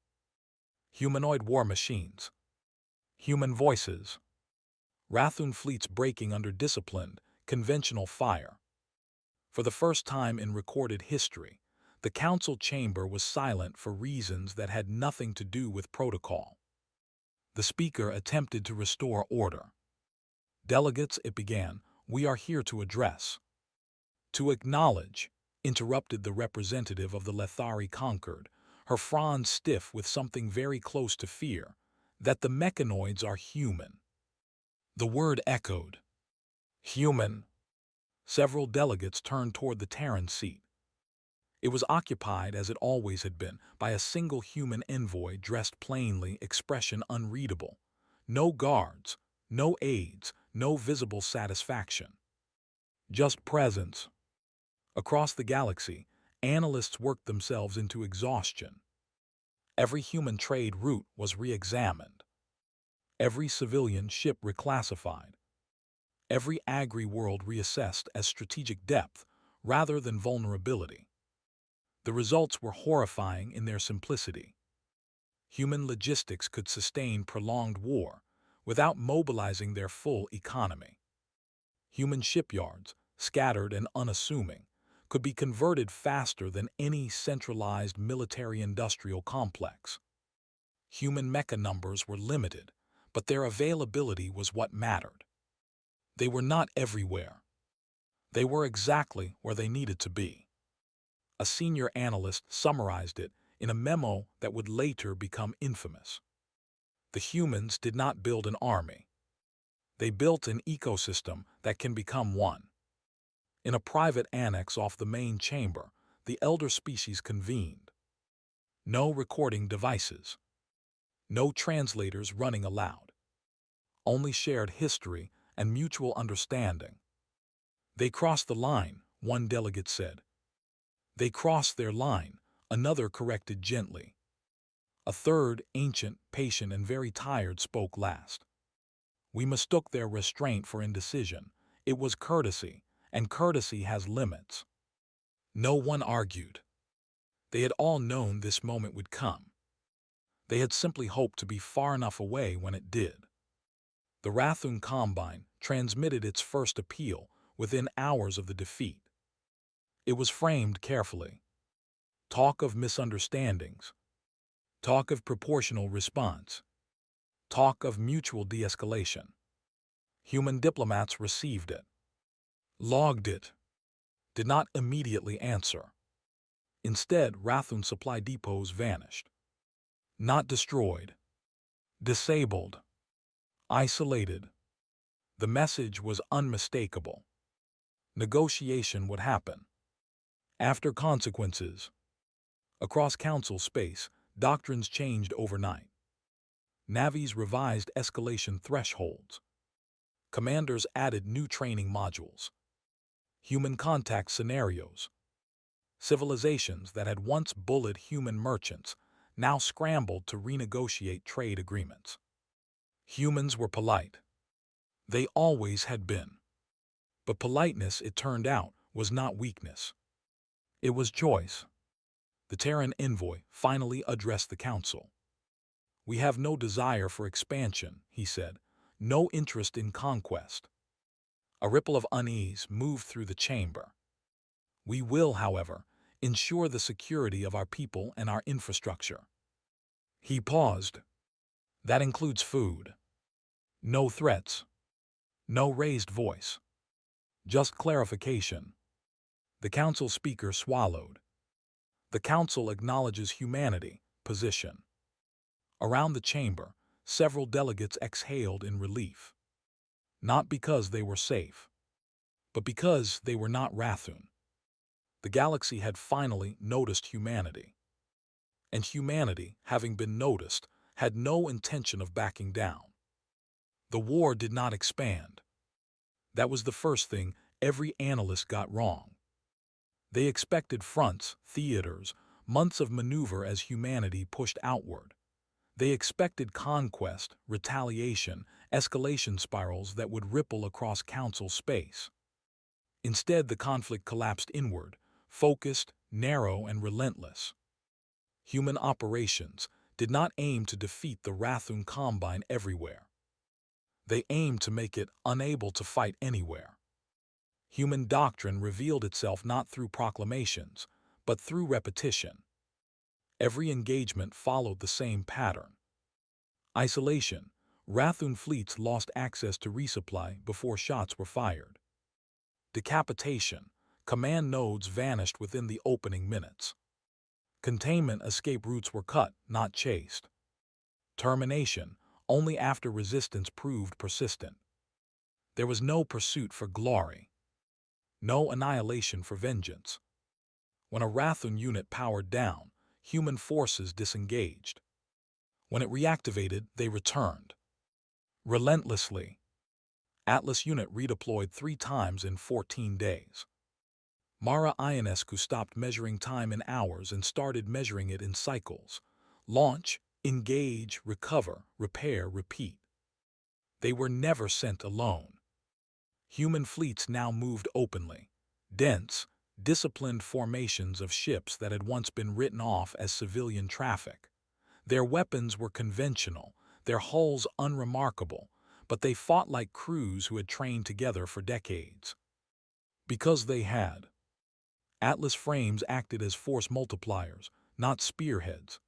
Humanoid war machines. Human voices. Rathun fleets breaking under disciplined, conventional fire. For the first time in recorded history, the council chamber was silent for reasons that had nothing to do with protocol. The speaker attempted to restore order. "Delegates," it began, "we are here to address." "To acknowledge," interrupted the representative of the Lethari Conquered, her fronds stiff with something very close to fear, "that the mechanoids are human." The word echoed. Human. Several delegates turned toward the Terran seat. It was occupied, as it always had been, by a single human envoy dressed plainly, expression unreadable. No guards, no aides, no visible satisfaction. Just presence. Across the galaxy, analysts worked themselves into exhaustion. Every human trade route was re-examined. Every civilian ship reclassified. Every agri-world reassessed as strategic depth rather than vulnerability. The results were horrifying in their simplicity. Human logistics could sustain prolonged war without mobilizing their full economy. Human shipyards, scattered and unassuming, could be converted faster than any centralized military-industrial complex. Human mecha numbers were limited, but their availability was what mattered. They were not everywhere. They were exactly where they needed to be. A senior analyst summarized it in a memo that would later become infamous. The humans did not build an army. They built an ecosystem that can become one. In a private annex off the main chamber, the elder species convened. No recording devices. No translators running aloud. Only shared history and mutual understanding. "They crossed the line," one delegate said. "They crossed their line," another corrected gently. A third, ancient, patient, and very tired, spoke last. "We mistook their restraint for indecision. It was courtesy, and courtesy has limits." No one argued. They had all known this moment would come. They had simply hoped to be far enough away when it did. The Rathun Combine transmitted its first appeal within hours of the defeat. It was framed carefully. Talk of misunderstandings. Talk of proportional response. Talk of mutual de-escalation. Human diplomats received it. Logged it. Did not immediately answer. Instead, Rathun supply depots vanished. Not destroyed, disabled, isolated. The message was unmistakable. Negotiation would happen. After consequences. Across Council space, doctrines changed overnight. Navies revised escalation thresholds. Commanders added new training modules. Human contact scenarios. Civilizations that had once bullied human merchants now scrambled to renegotiate trade agreements. Humans were polite. They always had been. But politeness, it turned out, was not weakness. It was choice. The Terran envoy finally addressed the council. "We have no desire for expansion," he said, "no interest in conquest." A ripple of unease moved through the chamber. "We will, however, ensure the security of our people and our infrastructure." He paused. "That includes food. No threats. No raised voice. Just clarification." The council speaker swallowed. "The council acknowledges humanity, position." Around the chamber, several delegates exhaled in relief. Not because they were safe, but because they were not Rathun. The galaxy had finally noticed humanity. And humanity, having been noticed, had no intention of backing down. The war did not expand. That was the first thing every analyst got wrong. They expected fronts, theaters, months of maneuver as humanity pushed outward. They expected conquest, retaliation, escalation spirals that would ripple across Council space. Instead, the conflict collapsed inward, focused, narrow, and relentless. Human operations did not aim to defeat the Rathun Combine everywhere. They aimed to make it unable to fight anywhere. Human doctrine revealed itself not through proclamations, but through repetition. Every engagement followed the same pattern. Isolation. Rathun fleets lost access to resupply before shots were fired. Decapitation. Command nodes vanished within the opening minutes. Containment escape routes were cut, not chased. Termination. Only after resistance proved persistent. There was no pursuit for glory. No annihilation for vengeance. When a Rathun unit powered down, human forces disengaged. When it reactivated, they returned. Relentlessly. Atlas unit redeployed 3 times in 14 days. Mara Ionescu stopped measuring time in hours and started measuring it in cycles. Launch, engage, recover, repair, repeat. They were never sent alone. Human fleets now moved openly. Dense, disciplined formations of ships that had once been written off as civilian traffic. Their weapons were conventional, their hulls unremarkable, but they fought like crews who had trained together for decades. Because they had. Atlas frames acted as force multipliers, not spearheads.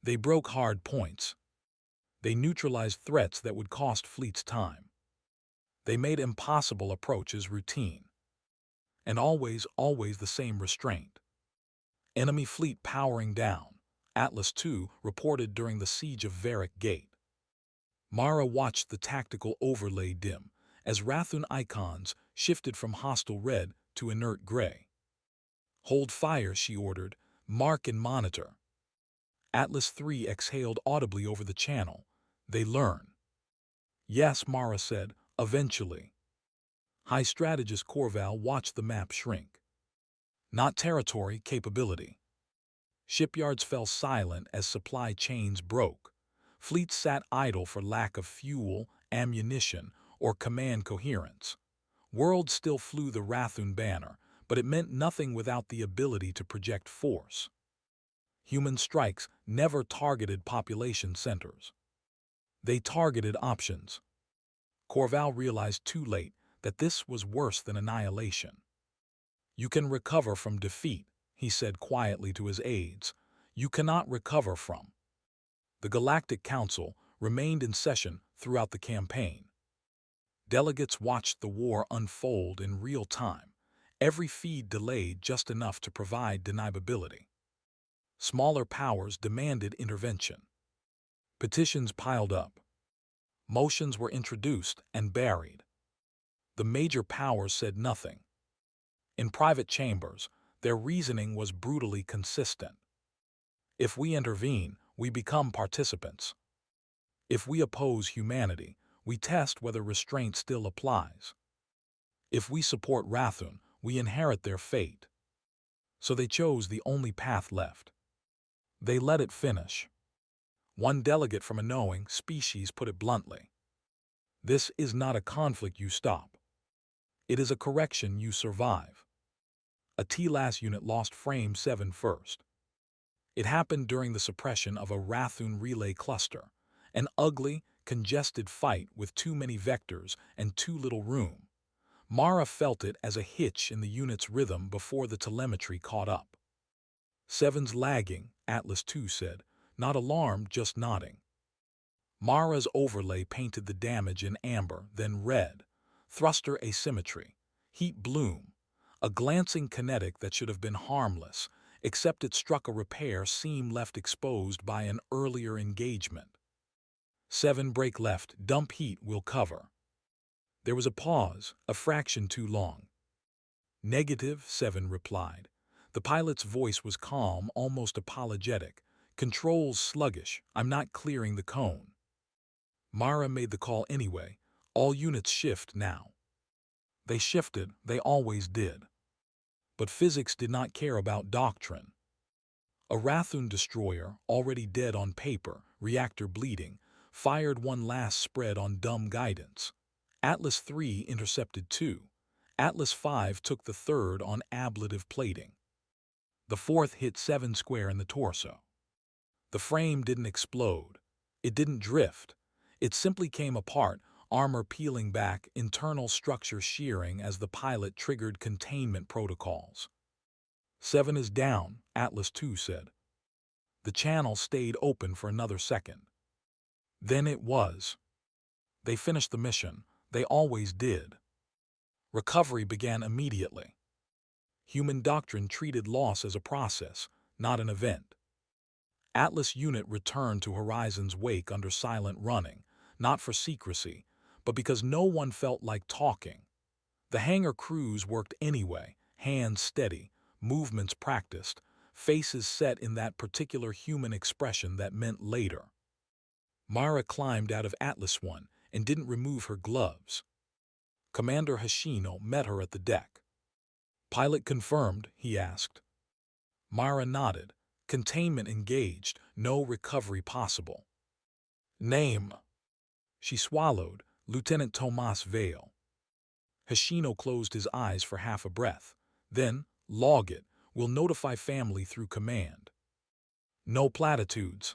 They broke hard points. They neutralized threats that would cost fleets time. They made impossible approaches routine. And always the same restraint. Enemy fleet powering down. Atlas II reported during the siege of Varick Gate. Mara watched the tactical overlay dim as Rathun icons shifted from hostile red to inert gray. "Hold fire," she ordered. "Mark and monitor." Atlas III exhaled audibly over the channel. "They learn." "Yes," Mara said, "eventually." High Strategist Corval watched the map shrink. Not territory, capability. Shipyards fell silent as supply chains broke. Fleets sat idle for lack of fuel, ammunition, or command coherence. Worlds still flew the Rathun banner, but it meant nothing without the ability to project force. Human strikes never targeted population centers. They targeted options. Corval realized too late that this was worse than annihilation. "You can recover from defeat," he said quietly to his aides. "You cannot recover from." The Galactic Council remained in session throughout the campaign. Delegates watched the war unfold in real time. Every feed delayed just enough to provide deniability. Smaller powers demanded intervention. Petitions piled up. Motions were introduced and buried. The major powers said nothing. In private chambers, their reasoning was brutally consistent. If we intervene, we become participants. If we oppose humanity, we test whether restraint still applies. If we support Rathun, we inherit their fate. So they chose the only path left. They let it finish. One delegate from a knowing species put it bluntly. This is not a conflict you stop. It is a correction you survive. A TLAS unit lost frame 7 first. It happened during the suppression of a Rathun relay cluster, an ugly, congested fight with too many vectors and too little room. Mara felt it as a hitch in the unit's rhythm before the telemetry caught up. Seven's lagging, Atlas 2 said, not alarmed, just nodding. Mara's overlay painted the damage in amber, then red. Thruster asymmetry, heat bloom, a glancing kinetic that should have been harmless, except it struck a repair seam left exposed by an earlier engagement. 7 break left, dump heat will cover. There was a pause, a fraction too long. Negative, 7 replied. The pilot's voice was calm, almost apologetic. Controls sluggish, I'm not clearing the cone. Mara made the call anyway. All units shift now. They shifted, they always did. But physics did not care about doctrine. A Rathun destroyer, already dead on paper, reactor bleeding, fired one last spread on dumb guidance. Atlas 3 intercepted 2. Atlas 5 took the third on ablative plating. The fourth hit 7 square in the torso. The frame didn't explode. It didn't drift. It simply came apart, armor peeling back, internal structure shearing as the pilot triggered containment protocols. 7 is down, Atlas 2 said. The channel stayed open for another second. Then it was. They finished the mission. They always did. Recovery began immediately. Human doctrine treated loss as a process, not an event. Atlas unit returned to Horizon's wake under silent running, not for secrecy, but because no one felt like talking. The hangar crews worked anyway, hands steady, movements practiced, faces set in that particular human expression that meant later. Mara climbed out of Atlas 1 and didn't remove her gloves. Commander Hashino met her at the deck. Pilot confirmed, he asked. Mara nodded. Containment engaged, no recovery possible. Name. She swallowed, Lieutenant Tomas Vale. Hashino closed his eyes for half a breath. Then, log it, we'll notify family through command. No platitudes.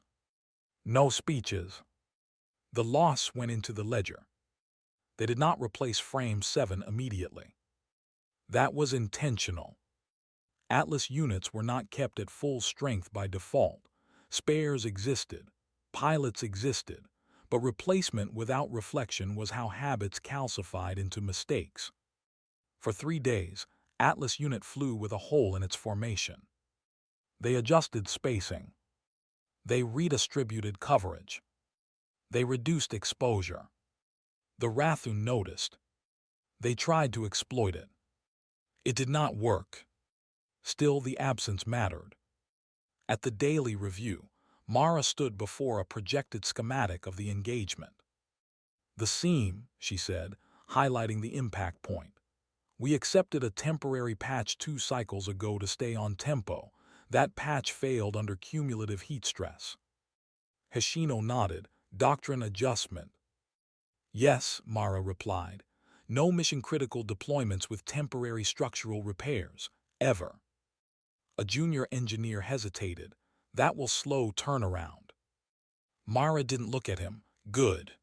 No speeches. The loss went into the ledger. They did not replace frame 7 immediately. That was intentional. Atlas units were not kept at full strength by default. Spares existed. Pilots existed. But replacement without reflection was how habits calcified into mistakes. For 3 days, Atlas unit flew with a hole in its formation. They adjusted spacing. They redistributed coverage. They reduced exposure. The Rathun noticed. They tried to exploit it. It did not work. Still, the absence mattered. At the daily review, Mara stood before a projected schematic of the engagement. The seam, she said, highlighting the impact point. We accepted a temporary patch 2 cycles ago to stay on tempo. That patch failed under cumulative heat stress. Hashino nodded. Doctrine adjustment. Yes, Mara replied. No mission-critical deployments with temporary structural repairs, ever. A junior engineer hesitated. That will slow turnaround. Mara didn't look at him. Good.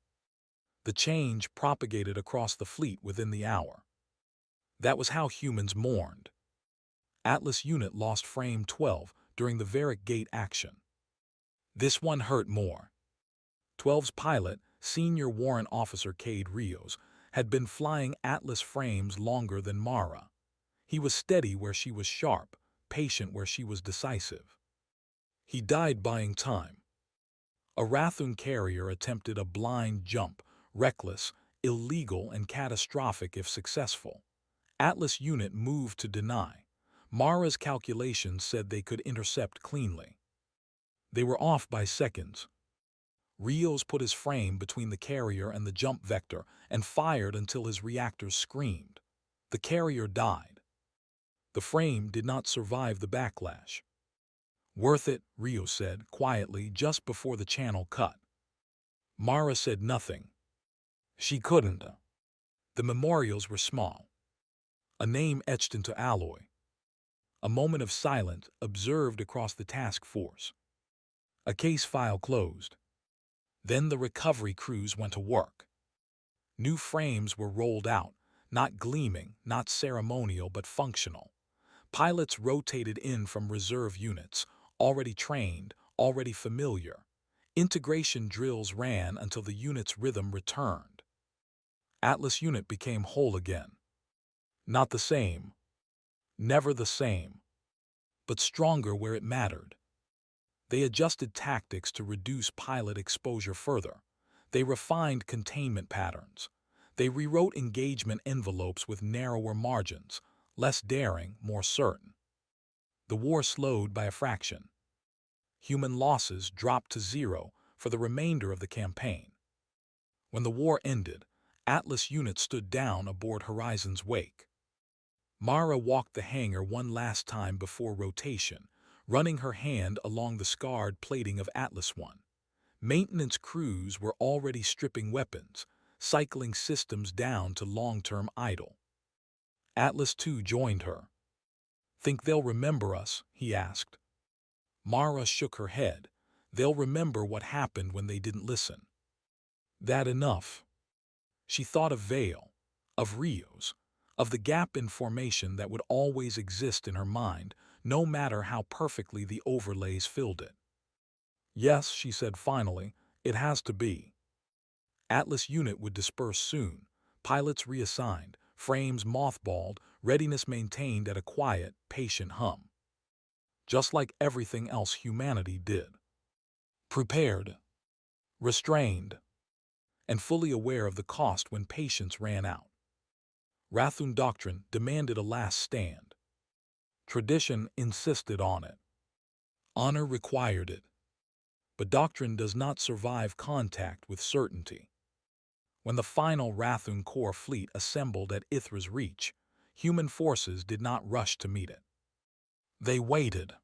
The change propagated across the fleet within the hour. That was how humans mourned. Atlas unit lost frame 12 during the Varick Gate action. This one hurt more. 12's pilot, Senior Warrant Officer Cade Rios, had been flying Atlas frames longer than Mara. He was steady where she was sharp, patient where she was decisive. He died buying time. A Rathun carrier attempted a blind jump, reckless, illegal, and catastrophic if successful. Atlas unit moved to deny. Mara's calculations said they could intercept cleanly. They were off by seconds. Rios put his frame between the carrier and the jump vector and fired until his reactors screamed. The carrier died. The frame did not survive the backlash. "Worth it," Rios said, quietly, just before the channel cut. Mara said nothing. She couldn't. The memorials were small. A name etched into alloy. A moment of silence observed across the task force. A case file closed. Then the recovery crews went to work. New frames were rolled out, not gleaming, not ceremonial, but functional. Pilots rotated in from reserve units, already trained, already familiar. Integration drills ran until the unit's rhythm returned. Atlas unit became whole again. Not the same. Never the same. But stronger where it mattered. They adjusted tactics to reduce pilot exposure further. They refined containment patterns. They rewrote engagement envelopes with narrower margins, less daring, more certain. The war slowed by a fraction. Human losses dropped to zero for the remainder of the campaign. When the war ended, Atlas units stood down aboard Horizon's wake. Mara walked the hangar one last time before rotation, running her hand along the scarred plating of Atlas I. Maintenance crews were already stripping weapons, cycling systems down to long-term idle. Atlas II joined her. "Think they'll remember us?" he asked. Mara shook her head. "They'll remember what happened when they didn't listen." That enough? She thought of Vale, of Rios, of the gap in formation that would always exist in her mind, no matter how perfectly the overlays filled it. "Yes," she said finally, "it has to be." Atlas unit would disperse soon, pilots reassigned, frames mothballed, readiness maintained at a quiet, patient hum. Just like everything else humanity did. Prepared, restrained, and fully aware of the cost when patience ran out. Rathun doctrine demanded a last stand. Tradition insisted on it. Honor required it. But doctrine does not survive contact with certainty. When the final Rathun Corps fleet assembled at Ithra's reach, human forces did not rush to meet it. They waited.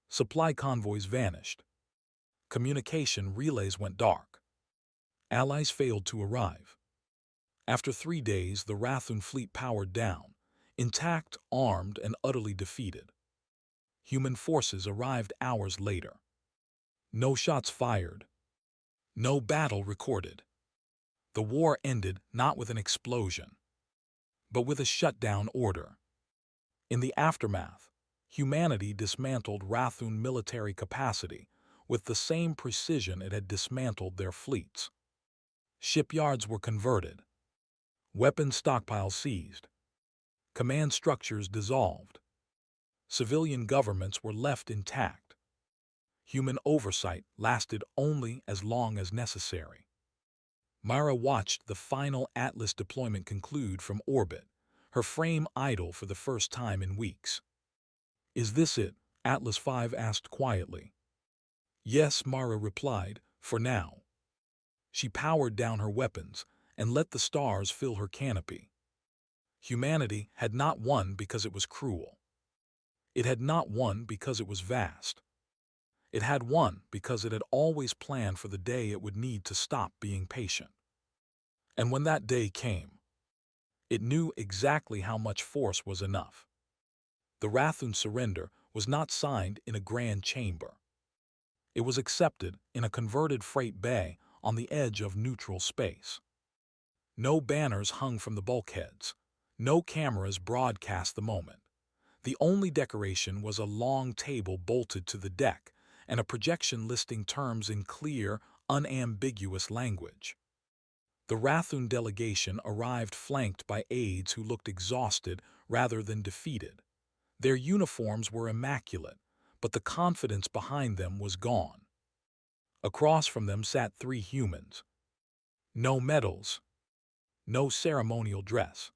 Supply convoys vanished. Communication relays went dark. Allies failed to arrive. After 3 days, the Rathun fleet powered down, intact, armed, and utterly defeated. Human forces arrived hours later. No shots fired. No battle recorded. The war ended not with an explosion, but with a shutdown order. In the aftermath, humanity dismantled Rathun military capacity with the same precision it had dismantled their fleets. Shipyards were converted. Weapons stockpiles seized. Command structures dissolved. Civilian governments were left intact. Human oversight lasted only as long as necessary. Mara watched the final Atlas deployment conclude from orbit, her frame idle for the first time in weeks. "Is this it?" Atlas V asked quietly. "Yes," Mara replied, "for now." She powered down her weapons and let the stars fill her canopy. Humanity had not won because it was cruel. It had not won because it was vast. It had won because it had always planned for the day it would need to stop being patient. And when that day came, it knew exactly how much force was enough. The Rathun surrender was not signed in a grand chamber. It was accepted in a converted freight bay on the edge of neutral space. No banners hung from the bulkheads. No cameras broadcast the moment. The only decoration was a long table bolted to the deck and a projection listing terms in clear, unambiguous language. The Rathun delegation arrived flanked by aides who looked exhausted rather than defeated. Their uniforms were immaculate, but the confidence behind them was gone. Across from them sat three humans. No medals, no ceremonial dress,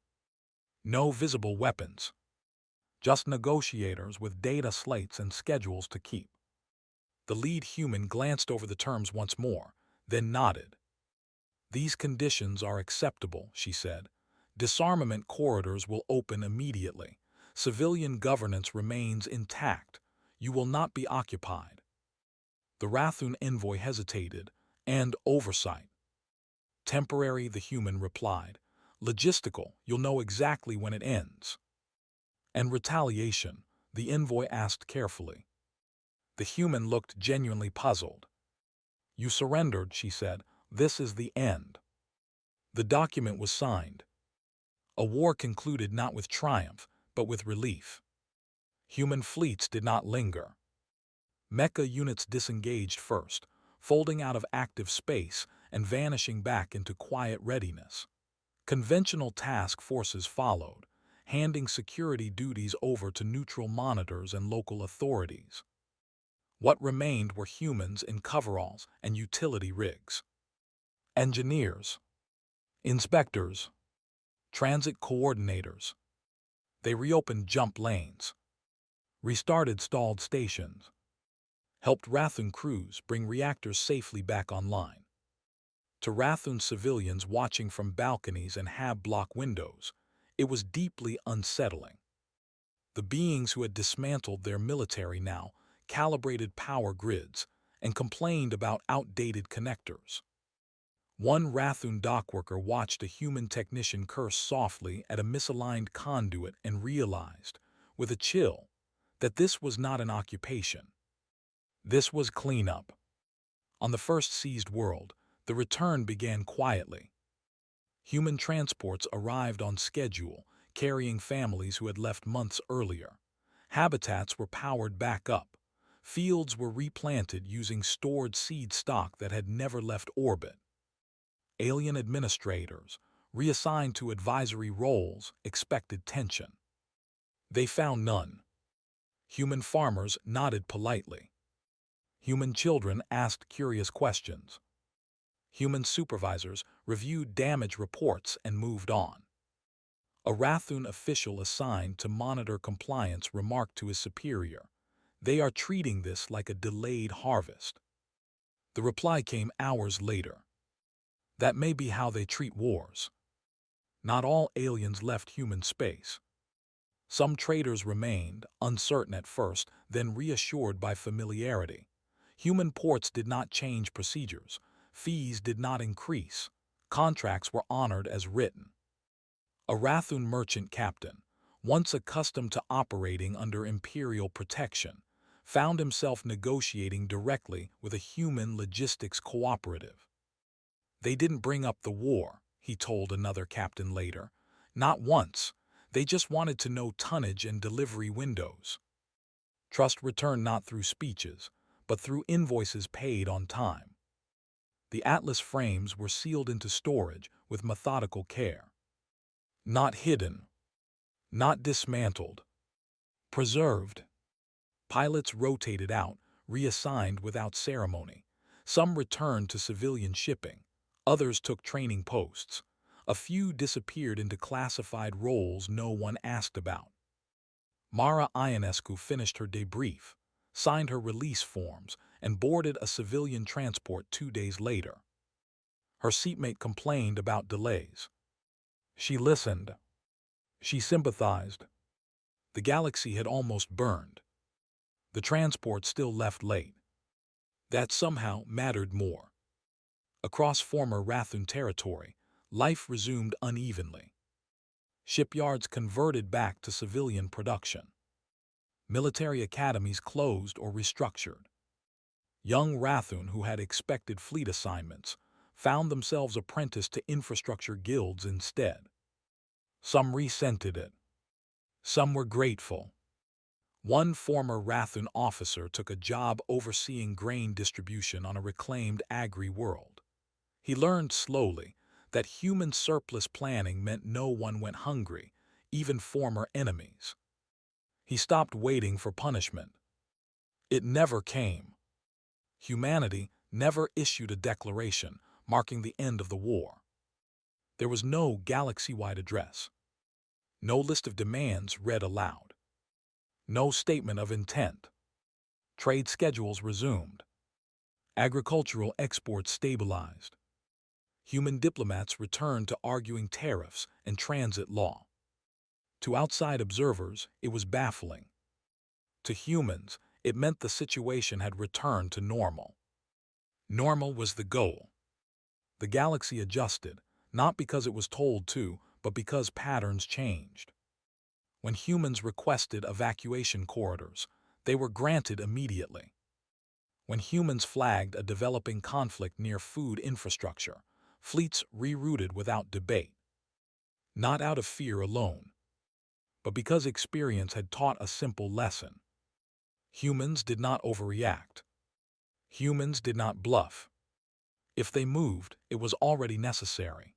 no visible weapons, just negotiators with data slates and schedules to keep. The lead human glanced over the terms once more, then nodded. "These conditions are acceptable," she said. "Disarmament corridors will open immediately. Civilian governance remains intact. You will not be occupied." The Rathun envoy hesitated. "And oversight?" "Temporary," the human replied. "Logistical, you'll know exactly when it ends." "And retaliation?" the envoy asked carefully. The human looked genuinely puzzled. "You surrendered," she said. "This is the end." The document was signed. A war concluded not with triumph, but with relief. Human fleets did not linger. Mecha units disengaged first, folding out of active space and vanishing back into quiet readiness. Conventional task forces followed, handing security duties over to neutral monitors and local authorities. What remained were humans in coveralls and utility rigs. Engineers, inspectors, transit coordinators. They reopened jump lanes, restarted stalled stations, helped Rathun crews bring reactors safely back online. To Rathun civilians watching from balconies and hab-block windows, it was deeply unsettling. The beings who had dismantled their military now calibrated power grids and complained about outdated connectors. One Rathun dockworker watched a human technician curse softly at a misaligned conduit and realized, with a chill, that this was not an occupation. This was cleanup. On the first seized world, the return began quietly. Human transports arrived on schedule, carrying families who had left months earlier. Habitats were powered back up. Fields were replanted using stored seed stock that had never left orbit. Alien administrators, reassigned to advisory roles, expected tension. They found none. Human farmers nodded politely. Human children asked curious questions. Human supervisors reviewed damage reports and moved on. A Rathun official assigned to monitor compliance remarked to his superior, "They are treating this like a delayed harvest." The reply came hours later. "That may be how they treat wars." Not all aliens left human space. Some traders remained, uncertain at first, then reassured by familiarity. Human ports did not change procedures. Fees did not increase. Contracts were honored as written. A Rathun merchant captain, once accustomed to operating under imperial protection, found himself negotiating directly with a human logistics cooperative. "They didn't bring up the war," he told another captain later. "Not once. They just wanted to know tonnage and delivery windows." Trust returned not through speeches, but through invoices paid on time. The Atlas frames were sealed into storage with methodical care. Not hidden, not dismantled, preserved. Pilots rotated out, reassigned without ceremony. Some returned to civilian shipping. Others took training posts. A few disappeared into classified roles no one asked about. Mara Ionescu finished her debrief, signed her release forms, and boarded a civilian transport 2 days later. Her seatmate complained about delays. She listened. She sympathized. The galaxy had almost burned. The transport still left late. That somehow mattered more. Across former Rathun territory, life resumed unevenly. Shipyards converted back to civilian production. Military academies closed or restructured. Young Rathun who had expected fleet assignments found themselves apprenticed to infrastructure guilds instead. Some resented it. Some were grateful. One former Rathun officer took a job overseeing grain distribution on a reclaimed agri-world. He learned slowly, that human surplus planning meant no one went hungry, even former enemies. He stopped waiting for punishment. It never came. Humanity never issued a declaration marking the end of the war. There was no galaxy-wide address, no list of demands read aloud, no statement of intent. Trade schedules resumed. Agricultural exports stabilized. Human diplomats returned to arguing tariffs and transit law. To outside observers, it was baffling. To humans, it meant the situation had returned to normal. Normal was the goal. The galaxy adjusted, not because it was told to, but because patterns changed. When humans requested evacuation corridors, they were granted immediately. When humans flagged a developing conflict near food infrastructure, fleets rerouted without debate. Not out of fear alone, but because experience had taught a simple lesson. Humans did not overreact. Humans did not bluff. If they moved, it was already necessary.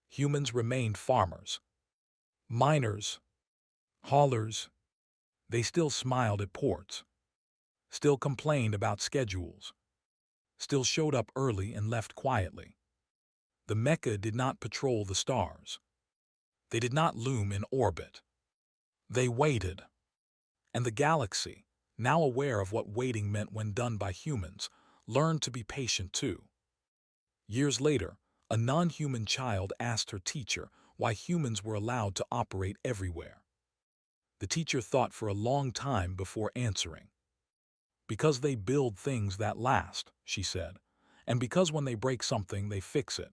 Humans remained farmers, miners, haulers. They still smiled at ports, still complained about schedules, still showed up early and left quietly. The Mecca did not patrol the stars. They did not loom in orbit. They waited. And the galaxy, now aware of what waiting meant when done by humans, learned to be patient too. Years later, a non-human child asked her teacher why humans were allowed to operate everywhere. The teacher thought for a long time before answering. Because they build things that last, she said, and because when they break something, they fix it.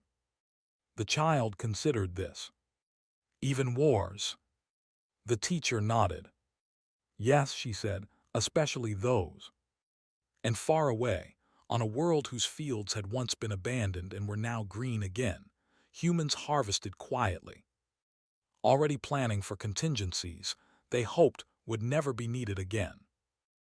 The child considered this. Even wars? The teacher nodded. Yes, she said, especially those. And far away, on a world whose fields had once been abandoned and were now green again, humans harvested quietly. Already planning for contingencies they hoped would never be needed again.